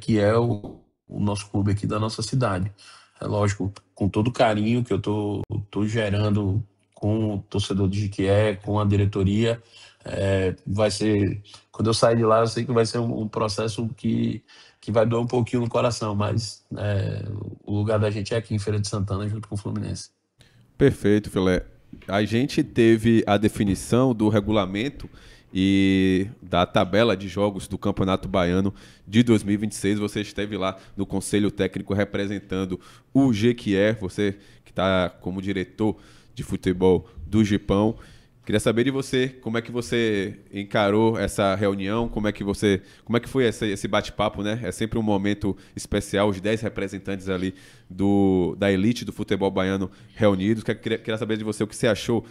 que é o nosso clube aqui da nossa cidade. É lógico, com todo o carinho que eu tô gerando com o torcedor do Jequié, com a diretoria, vai ser... Quando eu sair de lá, eu sei que vai ser um processo que vai doer um pouquinho no coração, mas o lugar da gente é aqui em Feira de Santana, junto com o Fluminense. Perfeito, Filé. A gente teve a definição do regulamento e da tabela de jogos do Campeonato Baiano de 2026. Você esteve lá no Conselho Técnico representando o Jequié, você que está como diretor de futebol do Gipão. Queria saber de você, como é que você encarou essa reunião, como é que foi esse bate-papo, né? É sempre um momento especial, os 10 representantes ali da elite do futebol baiano reunidos. Queria saber de você o que você achou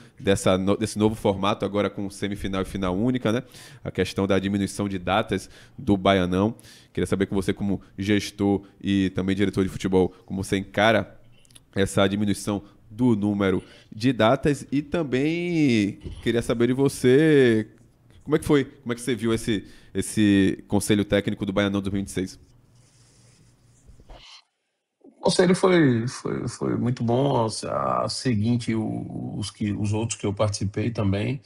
desse novo formato, agora com semifinal e final única, né? A questão da diminuição de datas do Baianão. Queria saber com você, como gestor e também diretor de futebol, como você encara essa diminuição do número de datas, e também queria saber de você como é que foi, como é que você viu esse Conselho Técnico do Baianão 2026? O conselho foi muito bom, a seguinte, os outros que eu participei também.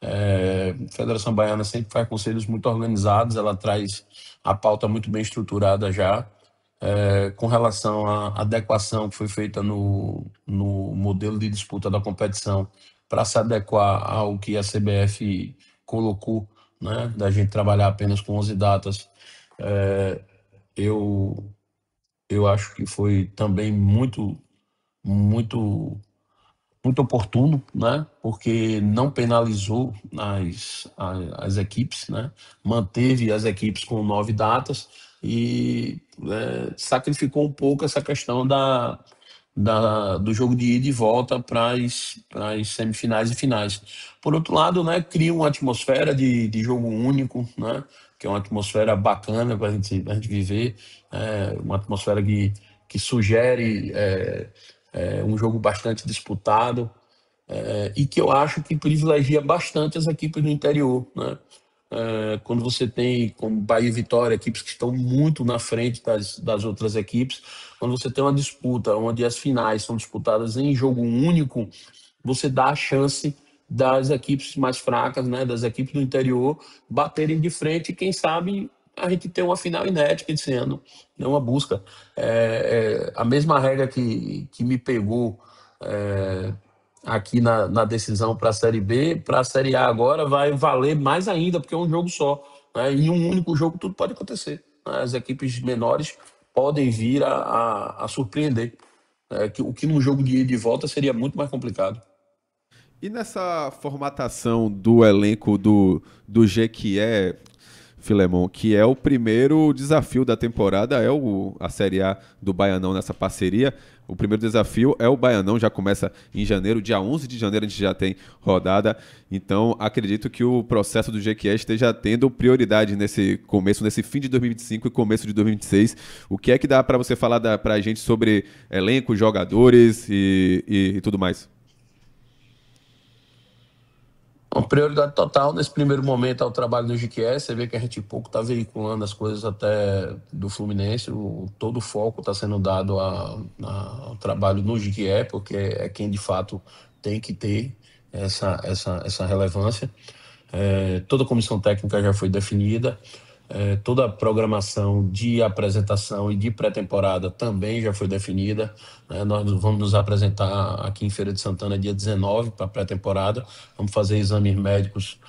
A Federação Baiana sempre faz conselhos muito organizados, ela traz a pauta muito bem estruturada já. Com relação à adequação que foi feita no modelo de disputa da competição para se adequar ao que a CBF colocou, né, da gente trabalhar apenas com 11 datas, eu acho que foi também muito, muito, muito oportuno, né, porque não penalizou as equipes, né, manteve as equipes com 9 datas e sacrificou um pouco essa questão do jogo de ida e volta para as semifinais e finais. Por outro lado, né, cria uma atmosfera de jogo único, né, que é uma atmosfera bacana para a gente viver, uma atmosfera que sugere um jogo bastante disputado, e que eu acho que privilegia bastante as equipes do interior, né? Quando você tem, como Bahia e Vitória, equipes que estão muito na frente das outras equipes, quando você tem uma disputa onde as finais são disputadas em jogo único, você dá a chance das equipes mais fracas, né, das equipes do interior, baterem de frente, e quem sabe a gente tem uma final inédita esse ano, é uma busca. A mesma regra que me pegou aqui na decisão para a Série B, para a Série A agora vai valer mais ainda, porque é um jogo só. né? Em um único jogo tudo pode acontecer, né? As equipes menores podem vir a surpreender, né? O que num jogo de ida e volta seria muito mais complicado. E nessa formatação do elenco do Jequié, Filemon, que é o primeiro desafio da temporada, a Série A do Baianão nessa parceria. O primeiro desafio é o Baianão, já começa em janeiro, dia 11 de janeiro a gente já tem rodada. Então acredito que o processo do Jequié esteja tendo prioridade nesse fim de 2025 e começo de 2026. O que é que dá para você falar para a gente sobre elenco, jogadores e tudo mais? Uma prioridade total nesse primeiro momento ao trabalho do Jequié. Você vê que a gente pouco está veiculando as coisas até do Fluminense. Todo o foco está sendo dado ao trabalho no Jequié, porque é quem de fato tem que ter essa relevância. Toda a comissão técnica já foi definida. Toda a programação de apresentação e de pré-temporada também já foi definida, né? Nós vamos nos apresentar aqui em Feira de Santana dia 19 para a pré-temporada. Vamos fazer exames médicos,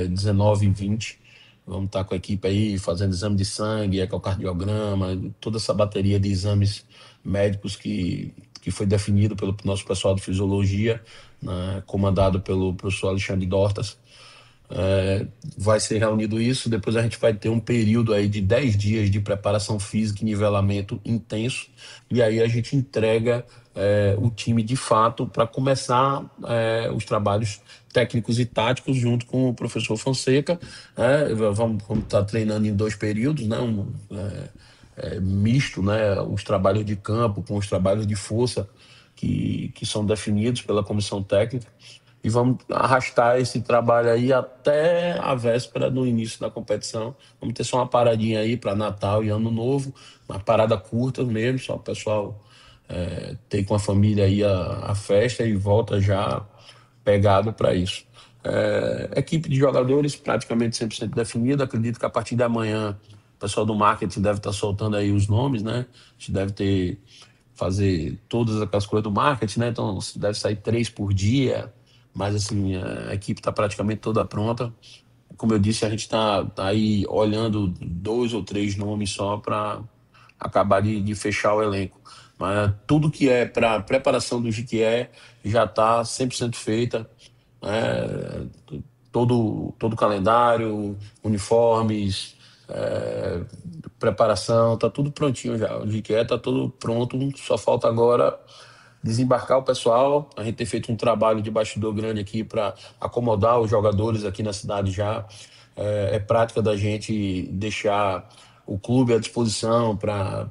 19 e 20. Vamos estar com a equipe aí fazendo exame de sangue, ecocardiograma, toda essa bateria de exames médicos que foi definido pelo nosso pessoal de fisiologia, né? Comandado pelo professor Alexandre Dortas. Vai ser reunido isso, depois a gente vai ter um período aí de 10 dias de preparação física e nivelamento intenso, e aí a gente entrega o time de fato para começar os trabalhos técnicos e táticos junto com o professor Fonseca. Vamos estar treinando em 2 períodos, né? Misto, né? Os trabalhos de campo com os trabalhos de força que são definidos pela comissão técnica. E vamos arrastar esse trabalho aí até a véspera do início da competição. Vamos ter só uma paradinha aí para Natal e Ano Novo, uma parada curta mesmo, só o pessoal ter com a família aí a festa e volta já pegado para isso. Equipe de jogadores praticamente 100% definida. Acredito que a partir de amanhã o pessoal do marketing deve estar soltando aí os nomes, né? A gente deve fazer todas aquelas coisas do marketing, né? Então deve sair 3 por dia. Mas assim, a equipe está praticamente toda pronta. Como eu disse, a gente está aí olhando 2 ou 3 nomes só para acabar de fechar o elenco. Mas tudo que é para preparação do Jequié já está 100% feita, né? Todo o calendário, uniformes, preparação, está tudo prontinho já. O Jequié está tudo pronto, só falta agora desembarcar o pessoal. A gente tem feito um trabalho de bastidor grande aqui para acomodar os jogadores aqui na cidade já. É prática da gente deixar o clube à disposição para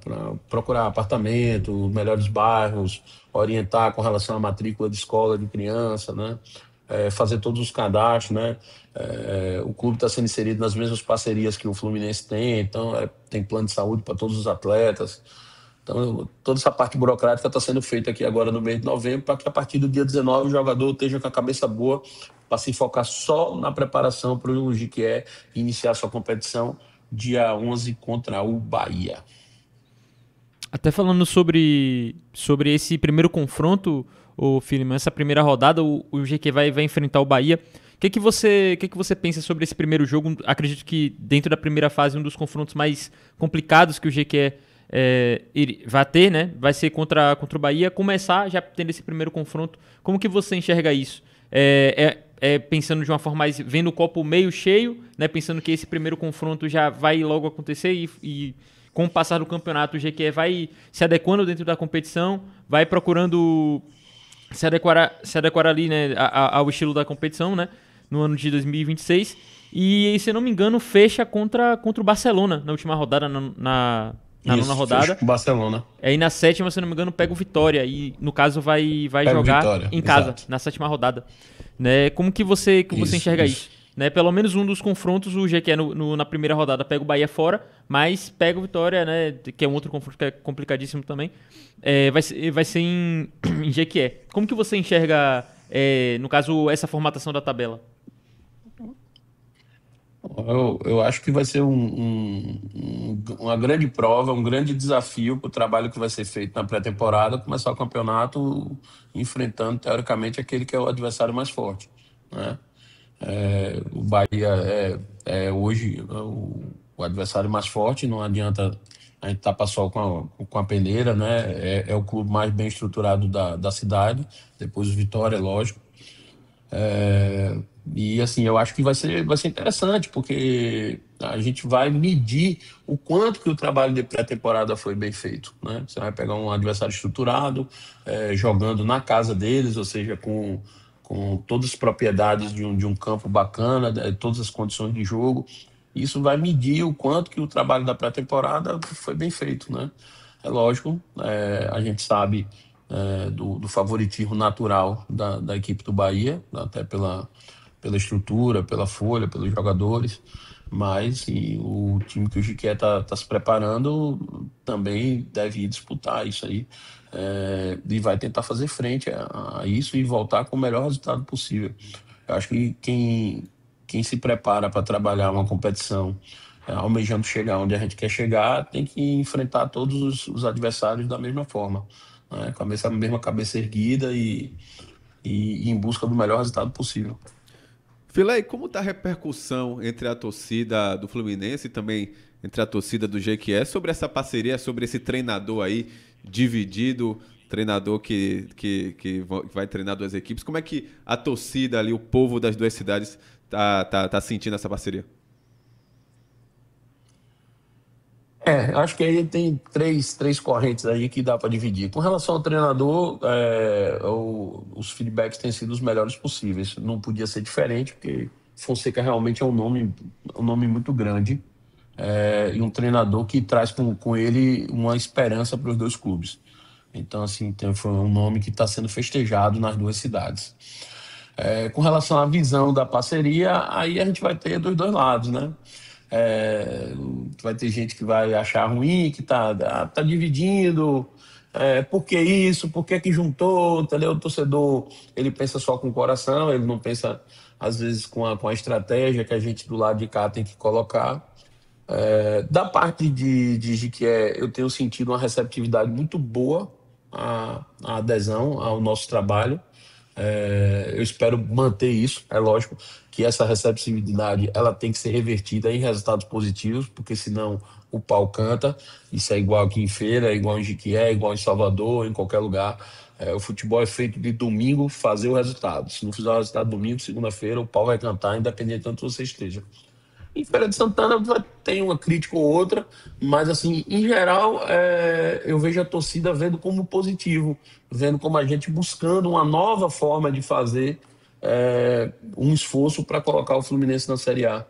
procurar apartamento, melhores bairros, orientar com relação à matrícula de escola de criança, né? Fazer todos os cadastros, né? O clube está sendo inserido nas mesmas parcerias que o Fluminense tem, então tem plano de saúde para todos os atletas. Então, toda essa parte burocrática está sendo feita aqui agora no mês de novembro, para que a partir do dia 19 o jogador esteja com a cabeça boa para se focar só na preparação para o Jequié iniciar sua competição dia 11 contra o Bahia. Até falando sobre esse primeiro confronto, Filemon, essa primeira rodada, o Jequié vai enfrentar o Bahia. O que você pensa sobre esse primeiro jogo? Acredito que dentro da primeira fase, um dos confrontos mais complicados que o Jequié vai ter, né? Vai ser contra o Bahia. Começar já tendo esse primeiro confronto. Como que você enxerga isso? Pensando de uma forma mais, vendo o copo meio cheio, né? Pensando que esse primeiro confronto já vai logo acontecer e com o passar do campeonato o Jequié vai se adequando dentro da competição, vai procurando se adequar ali, né, ao estilo da competição, né? No ano de 2026. E, se eu não me engano, fecha contra o Barcelona na última rodada, na nona rodada. O Barcelona. Aí na 7ª, se eu não me engano, pega o Vitória. E no caso vai jogar Vitória, em casa, exato, na 7ª rodada. Né? Como que você enxerga isso? Né? Pelo menos um dos confrontos, o Jequié na primeira rodada pega o Bahia fora, mas pega o Vitória, né? Que é um outro confronto que é complicadíssimo também. Vai ser em Jequié. Como que você enxerga, no caso, essa formatação da tabela? Eu acho que vai ser uma grande prova, um grande desafio para o trabalho que vai ser feito na pré-temporada, começar o campeonato enfrentando, teoricamente, aquele que é o adversário mais forte, né? O Bahia é hoje o adversário mais forte, não adianta a gente tapar só com a peneira, né? É o clube mais bem estruturado da cidade, depois o Vitória, lógico. E assim, eu acho que vai ser interessante, porque a gente vai medir o quanto que o trabalho de pré-temporada foi bem feito, né? Você vai pegar um adversário estruturado, jogando na casa deles, ou seja, com todas as propriedades de um campo bacana, todas as condições de jogo. Isso vai medir o quanto que o trabalho da pré-temporada foi bem feito, né? É lógico, a gente sabe do favoritismo natural da equipe do Bahia, até pela estrutura, pela folha, pelos jogadores, mas sim, o time que o Jiqué tá se preparando também deve ir disputar isso aí, e vai tentar fazer frente a isso e voltar com o melhor resultado possível. Eu acho que quem se prepara para trabalhar uma competição, almejando chegar onde a gente quer chegar, tem que enfrentar todos os adversários da mesma forma, né? Com a mesma cabeça erguida e em busca do melhor resultado possível. Filé, como está a repercussão entre a torcida do Fluminense e também entre a torcida do Jequié sobre essa parceria, sobre esse treinador aí dividido, treinador que vai treinar duas equipes? Como é que a torcida ali, o povo das duas cidades tá sentindo essa parceria? Acho que aí tem três correntes aí que dá para dividir. Com relação ao treinador, os feedbacks têm sido os melhores possíveis. Não podia ser diferente, porque Fonseca realmente é um nome muito grande, e um treinador que traz com ele uma esperança para os dois clubes. Então, assim, foi um nome que está sendo festejado nas duas cidades. Com relação à visão da parceria, aí a gente vai ter dos dois lados, né? Vai ter gente que vai achar ruim, que tá dividindo. Por que isso? Por que juntou? Entendeu? O torcedor, ele pensa só com o coração, ele não pensa, às vezes, com a estratégia que a gente do lado de cá tem que colocar. Da parte de Jiquié, eu tenho sentido uma receptividade muito boa à adesão ao nosso trabalho. Eu espero manter isso. É lógico que essa receptividade ela tem que ser revertida em resultados positivos, porque senão o pau canta. Isso é igual aqui em Feira, é igual em Jiquié, é igual em Salvador, em qualquer lugar. O futebol é feito de domingo fazer o resultado. Se não fizer o resultado domingo, segunda-feira, o pau vai cantar, independente de onde você esteja. Em Feira de Santana tem uma crítica ou outra, mas assim, em geral, eu vejo a torcida vendo como positivo, vendo como a gente buscando uma nova forma de fazer um esforço para colocar o Fluminense na Série A.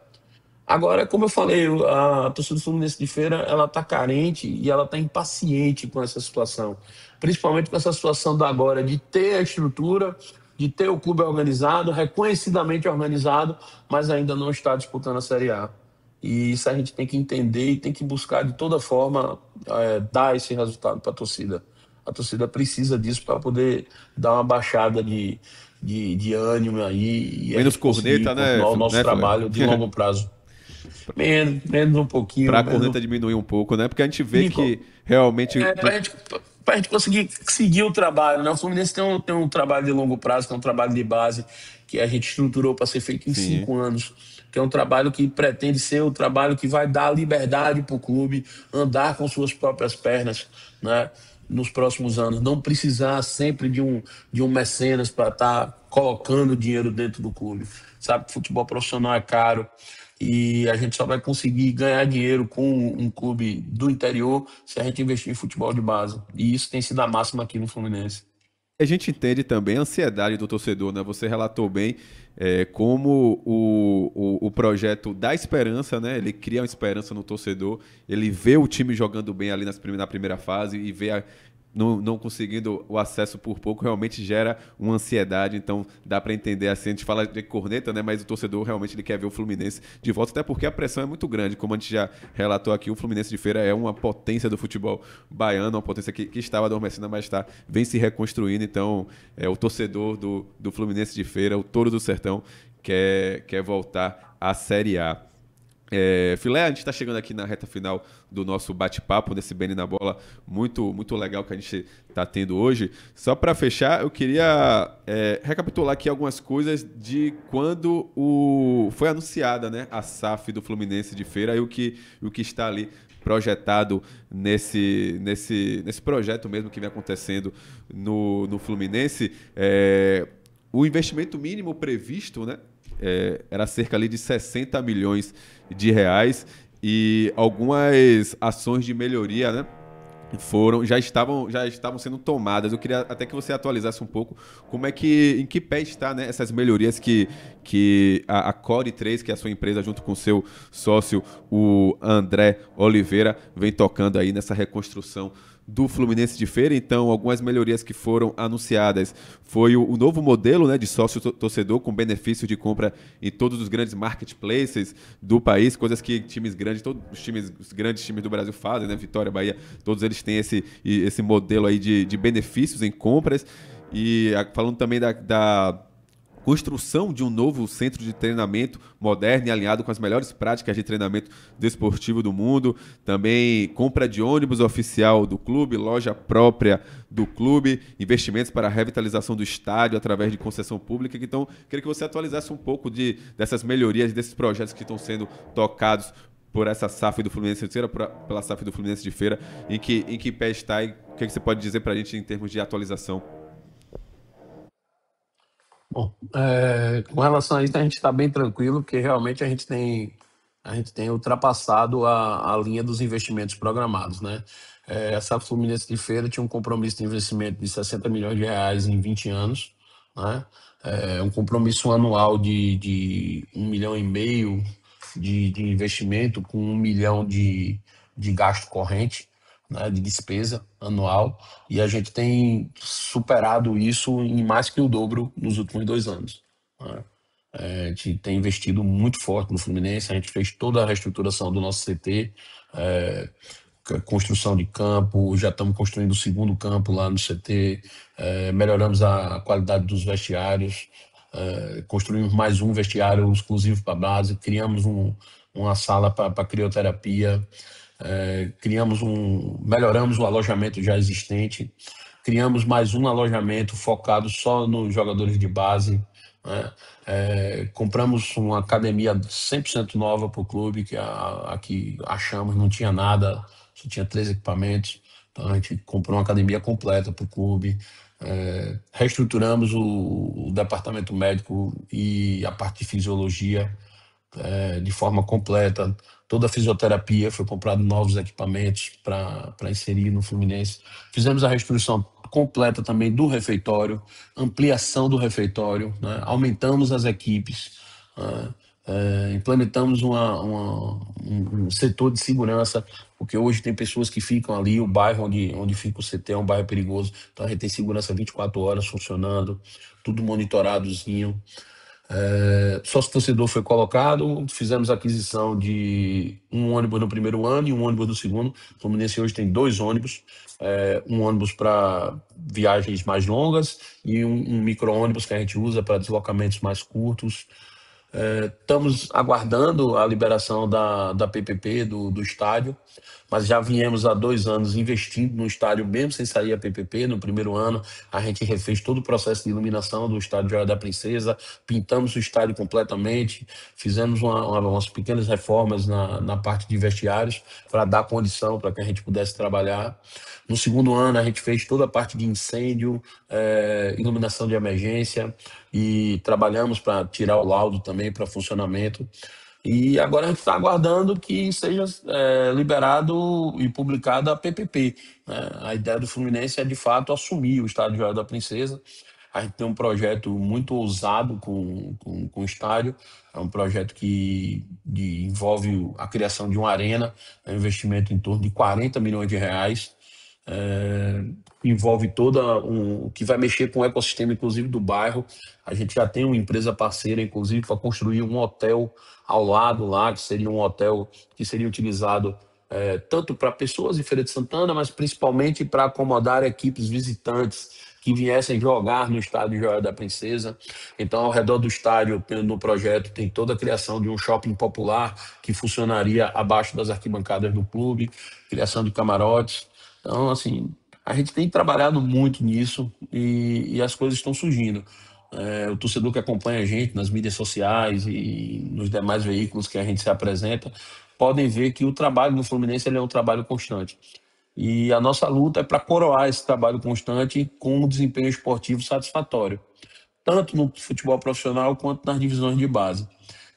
Agora, como eu falei, a torcida do Fluminense de Feira, ela está carente e ela está impaciente com essa situação, principalmente com essa situação da agora de ter a estrutura, de ter o clube organizado, reconhecidamente organizado, mas ainda não está disputando a Série A. E isso a gente tem que entender e tem que buscar de toda forma dar esse resultado para a torcida. A torcida precisa disso para poder dar uma baixada de ânimo aí. Menos corneta, né? O nosso trabalho de longo prazo. Menos um pouquinho. Para a corneta diminuir um pouco, né? Porque a gente vê que realmente... Para a gente conseguir seguir o trabalho, né? O Fluminense tem um trabalho de longo prazo, que é um trabalho de base, que a gente estruturou para ser feito em 5 anos, que é um trabalho que pretende ser o trabalho que vai dar liberdade para o clube andar com suas próprias pernas, né? Nos próximos anos, não precisar sempre de um mecenas para estar colocando dinheiro dentro do clube. Sabe que futebol profissional é caro, e a gente só vai conseguir ganhar dinheiro com um clube do interior se a gente investir em futebol de base. E isso tem sido a máxima aqui no Fluminense. A gente entende também a ansiedade do torcedor, né? Você relatou bem como o projeto dá esperança, né? Ele cria uma esperança no torcedor, ele vê o time jogando bem ali na primeira fase e vê não conseguindo o acesso por pouco, realmente gera uma ansiedade. Então dá para entender assim, a gente fala de corneta, né? Mas o torcedor realmente ele quer ver o Fluminense de volta, até porque a pressão é muito grande, como a gente já relatou aqui. O Fluminense de Feira é uma potência do futebol baiano, uma potência que estava adormecida, mas vem se reconstruindo. Então o torcedor do Fluminense de Feira, o Touro do Sertão, quer voltar à Série A. Filé, a gente está chegando aqui na reta final do nosso bate-papo, desse BN na Bola muito, muito legal que a gente está tendo hoje. Só para fechar, eu queria recapitular aqui algumas coisas de quando foi anunciada, né, a SAF do Fluminense de Feira e o que está ali projetado nesse projeto mesmo que vem acontecendo no Fluminense. O investimento mínimo previsto, né, era cerca ali de 60 milhões de reais e algumas ações de melhoria, né, já estavam sendo tomadas. Eu queria até que você atualizasse um pouco em que pé está, né, essas melhorias que a Core 3, que é a sua empresa, junto com o seu sócio, o André Oliveira, vem tocando aí nessa reconstrução do Fluminense de Feira. Então, algumas melhorias que foram anunciadas foi o novo modelo, né, de sócio-torcedor com benefício de compra em todos os grandes marketplaces do país, coisas que times grandes, todos os grandes times do Brasil fazem, né, Vitória, Bahia, todos eles têm esse modelo aí de benefícios em compras. E falando também da construção de um novo centro de treinamento moderno e alinhado com as melhores práticas de treinamento desportivo do mundo. Também compra de ônibus oficial do clube, loja própria do clube, investimentos para a revitalização do estádio através de concessão pública. Então, queria que você atualizasse um pouco dessas melhorias, desses projetos que estão sendo tocados por essa SAF do Fluminense de Feira, pela SAF do Fluminense de Feira, em que pé está e o que você pode dizer para a gente em termos de atualização? Bom, com relação a isso, a gente está bem tranquilo, porque realmente a gente tem ultrapassado a linha dos investimentos programados, né? Essa Fluminense de Feira tinha um compromisso de investimento de 60 milhões de reais em 20 anos, né? Um compromisso anual de 1,5 milhão de investimento com 1 milhão de gasto corrente, né, de despesa anual, e a gente tem superado isso em mais que o dobro nos últimos 2 anos, né? A gente tem investido muito forte no Fluminense, a gente fez toda a reestruturação do nosso CT, construção de campo, já estamos construindo o segundo campo lá no CT, melhoramos a qualidade dos vestiários, construímos mais um vestiário exclusivo para a base, criamos uma sala para crioterapia, melhoramos o alojamento já existente, criamos mais um alojamento focado só nos jogadores de base, né? Compramos uma academia 100% nova para o clube, que aqui achamos não tinha nada, só tinha 3 equipamentos, então a gente comprou uma academia completa para o clube, reestruturamos o departamento médico e a parte de fisiologia de forma completa. Toda a fisioterapia, foi comprado novos equipamentos para inserir no Fluminense. Fizemos a reestruturação completa também do refeitório, ampliação do refeitório, né? Aumentamos as equipes, implementamos um setor de segurança, porque hoje tem pessoas que ficam ali, o bairro onde fica o CT é um bairro perigoso, então a gente tem segurança 24 horas funcionando, tudo monitoradozinho. Sócio-torcedor foi colocado, fizemos a aquisição de um ônibus no primeiro ano e um ônibus no segundo. O Fluminense hoje tem 2 ônibus, um ônibus para viagens mais longas e um micro-ônibus que a gente usa para deslocamentos mais curtos. Estamos aguardando a liberação da PPP do estádio, mas já viemos há 2 anos investindo no estádio mesmo sem sair a PPP. No primeiro ano a gente refez todo o processo de iluminação do estádio Joia da Princesa, pintamos o estádio completamente, fizemos umas pequenas reformas na parte de vestiários para dar condição para que a gente pudesse trabalhar. No segundo ano a gente fez toda a parte de incêndio, iluminação de emergência, e trabalhamos para tirar o laudo também para funcionamento. E agora a gente está aguardando que seja liberado e publicada a PPP, né? A ideia do Fluminense é, de fato, assumir o estádio Joia da Princesa. A gente tem um projeto muito ousado com o estádio. É um projeto que envolve a criação de uma arena, um investimento em torno de 40 milhões de reais. Envolve o que vai mexer com o ecossistema, inclusive, do bairro. A gente já tem uma empresa parceira, inclusive, para construir um hotel ao lado lá, que seria um hotel que seria utilizado tanto para pessoas em Feira de Santana, mas principalmente para acomodar equipes visitantes que viessem jogar no estádio Joia da Princesa. Então, ao redor do estádio, no projeto, tem toda a criação de um shopping popular que funcionaria abaixo das arquibancadas do clube, criação de camarotes. Então, assim, a gente tem trabalhado muito nisso e as coisas estão surgindo. O torcedor que acompanha a gente nas mídias sociais e nos demais veículos que a gente se apresenta, podem ver que o trabalho no Fluminense ele é um trabalho constante. E a nossa luta é para coroar esse trabalho constante com um desempenho esportivo satisfatório, tanto no futebol profissional quanto nas divisões de base.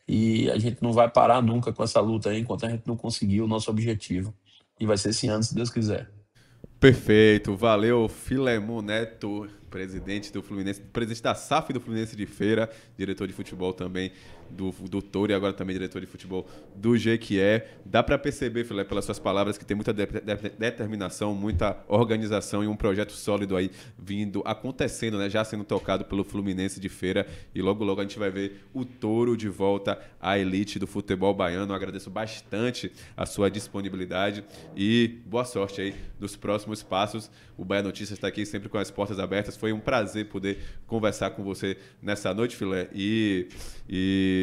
E a gente não vai parar nunca com essa luta aí, enquanto a gente não conseguir o nosso objetivo. E vai ser esse ano, se Deus quiser. Perfeito, valeu, Filemon Neto, presidente do Fluminense, presidente da SAF do Fluminense de Feira, diretor de futebol também do Touro e agora também diretor de futebol do Jequié. Dá para perceber, Filé, pelas suas palavras, que tem muita determinação, muita organização e um projeto sólido aí acontecendo, né? Já sendo tocado pelo Fluminense de Feira, e logo logo a gente vai ver o Touro de volta à elite do futebol baiano. Eu agradeço bastante a sua disponibilidade e boa sorte aí nos próximos passos. O Bahia Notícias está aqui sempre com as portas abertas. Foi um prazer poder conversar com você nessa noite, Filé, e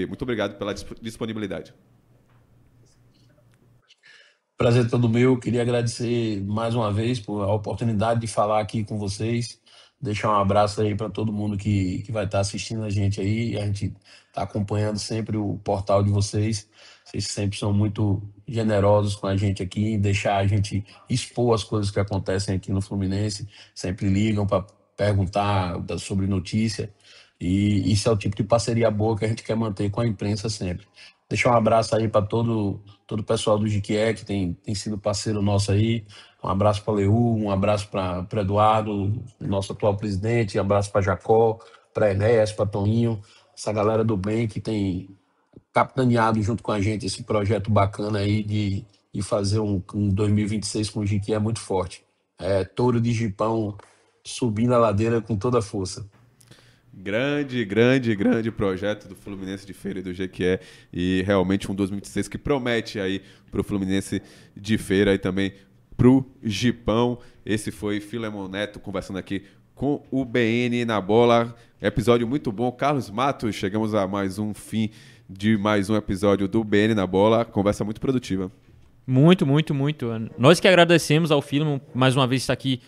muito obrigado pela disponibilidade. Prazer todo meu. Queria agradecer mais uma vez por a oportunidade de falar aqui com vocês. Deixar um abraço aí para todo mundo que vai estar assistindo a gente aí. A gente está acompanhando sempre o portal de vocês. Vocês sempre são muito generosos com a gente aqui, em deixar a gente expor as coisas que acontecem aqui no Fluminense. Sempre ligam para perguntar sobre notícia. E isso é o tipo de parceria boa que a gente quer manter com a imprensa sempre. Deixar um abraço aí para todo o pessoal do Jequié, que tem sido parceiro nosso aí. Um abraço para Leu, um abraço para Eduardo, nosso atual presidente, um abraço para Jacó, para Enéas, para Toninho, essa galera do bem que tem capitaneado junto com a gente esse projeto bacana aí de fazer um 2026 com o Jequié muito forte. Touro de Gipão subindo a ladeira com toda a força. Grande projeto do Fluminense de Feira e do Jequié, e realmente um 2026 que promete aí pro Fluminense de Feira e também pro Gipão. Esse foi Filemon Neto conversando aqui com o BN na bola. Episódio muito bom. Carlos Matos, chegamos a mais um fim de mais um episódio do BN na bola. Conversa muito produtiva. Muito. Nós que agradecemos ao Filemon mais uma vez estar aqui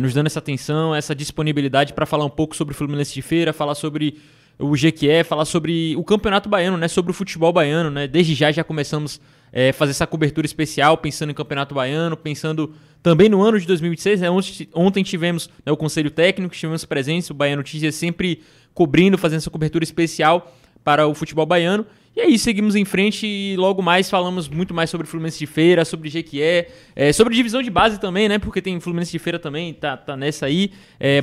nos dando essa atenção, essa disponibilidade para falar um pouco sobre o Fluminense de Feira, falar sobre o Jequié, falar sobre o Campeonato Baiano, né, sobre o futebol baiano, né? Desde já começamos a fazer essa cobertura especial, pensando em Campeonato Baiano, pensando também no ano de 2026. Né? Ontem tivemos o Conselho Técnico, estivemos presentes, o Bahia Notícias sempre cobrindo, fazendo essa cobertura especial para o futebol baiano. E aí, seguimos em frente e logo mais falamos muito mais sobre Fluminense de Feira, sobre Jequié, sobre divisão de base também, né? Porque tem Fluminense de Feira também, tá nessa aí.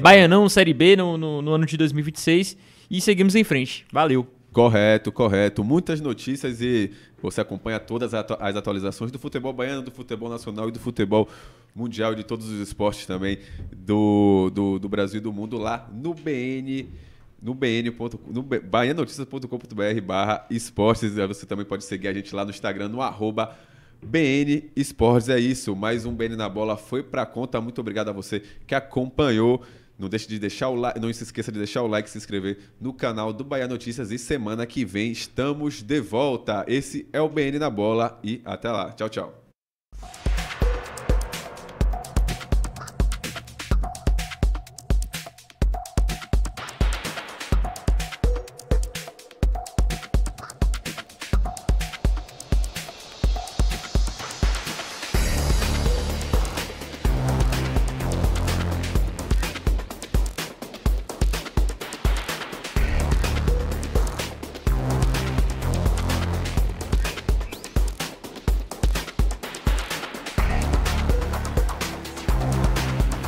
Baianão, Série B no ano de 2026. E seguimos em frente. Valeu. Correto. Muitas notícias e você acompanha todas as atualizações do futebol baiano, do futebol nacional e do futebol mundial e de todos os esportes também do Brasil e do mundo lá no BN. No baianoticias.com.br/esportes. Você também pode seguir a gente lá no Instagram, no @BN Esportes. É isso, mais um BN na bola foi pra conta. Muito obrigado a você que acompanhou. Não deixe de deixar o like, não se esqueça de deixar o like, se inscrever no canal do Bahia Notícias, e semana que vem estamos de volta. Esse é o BN na bola e até lá. Tchau.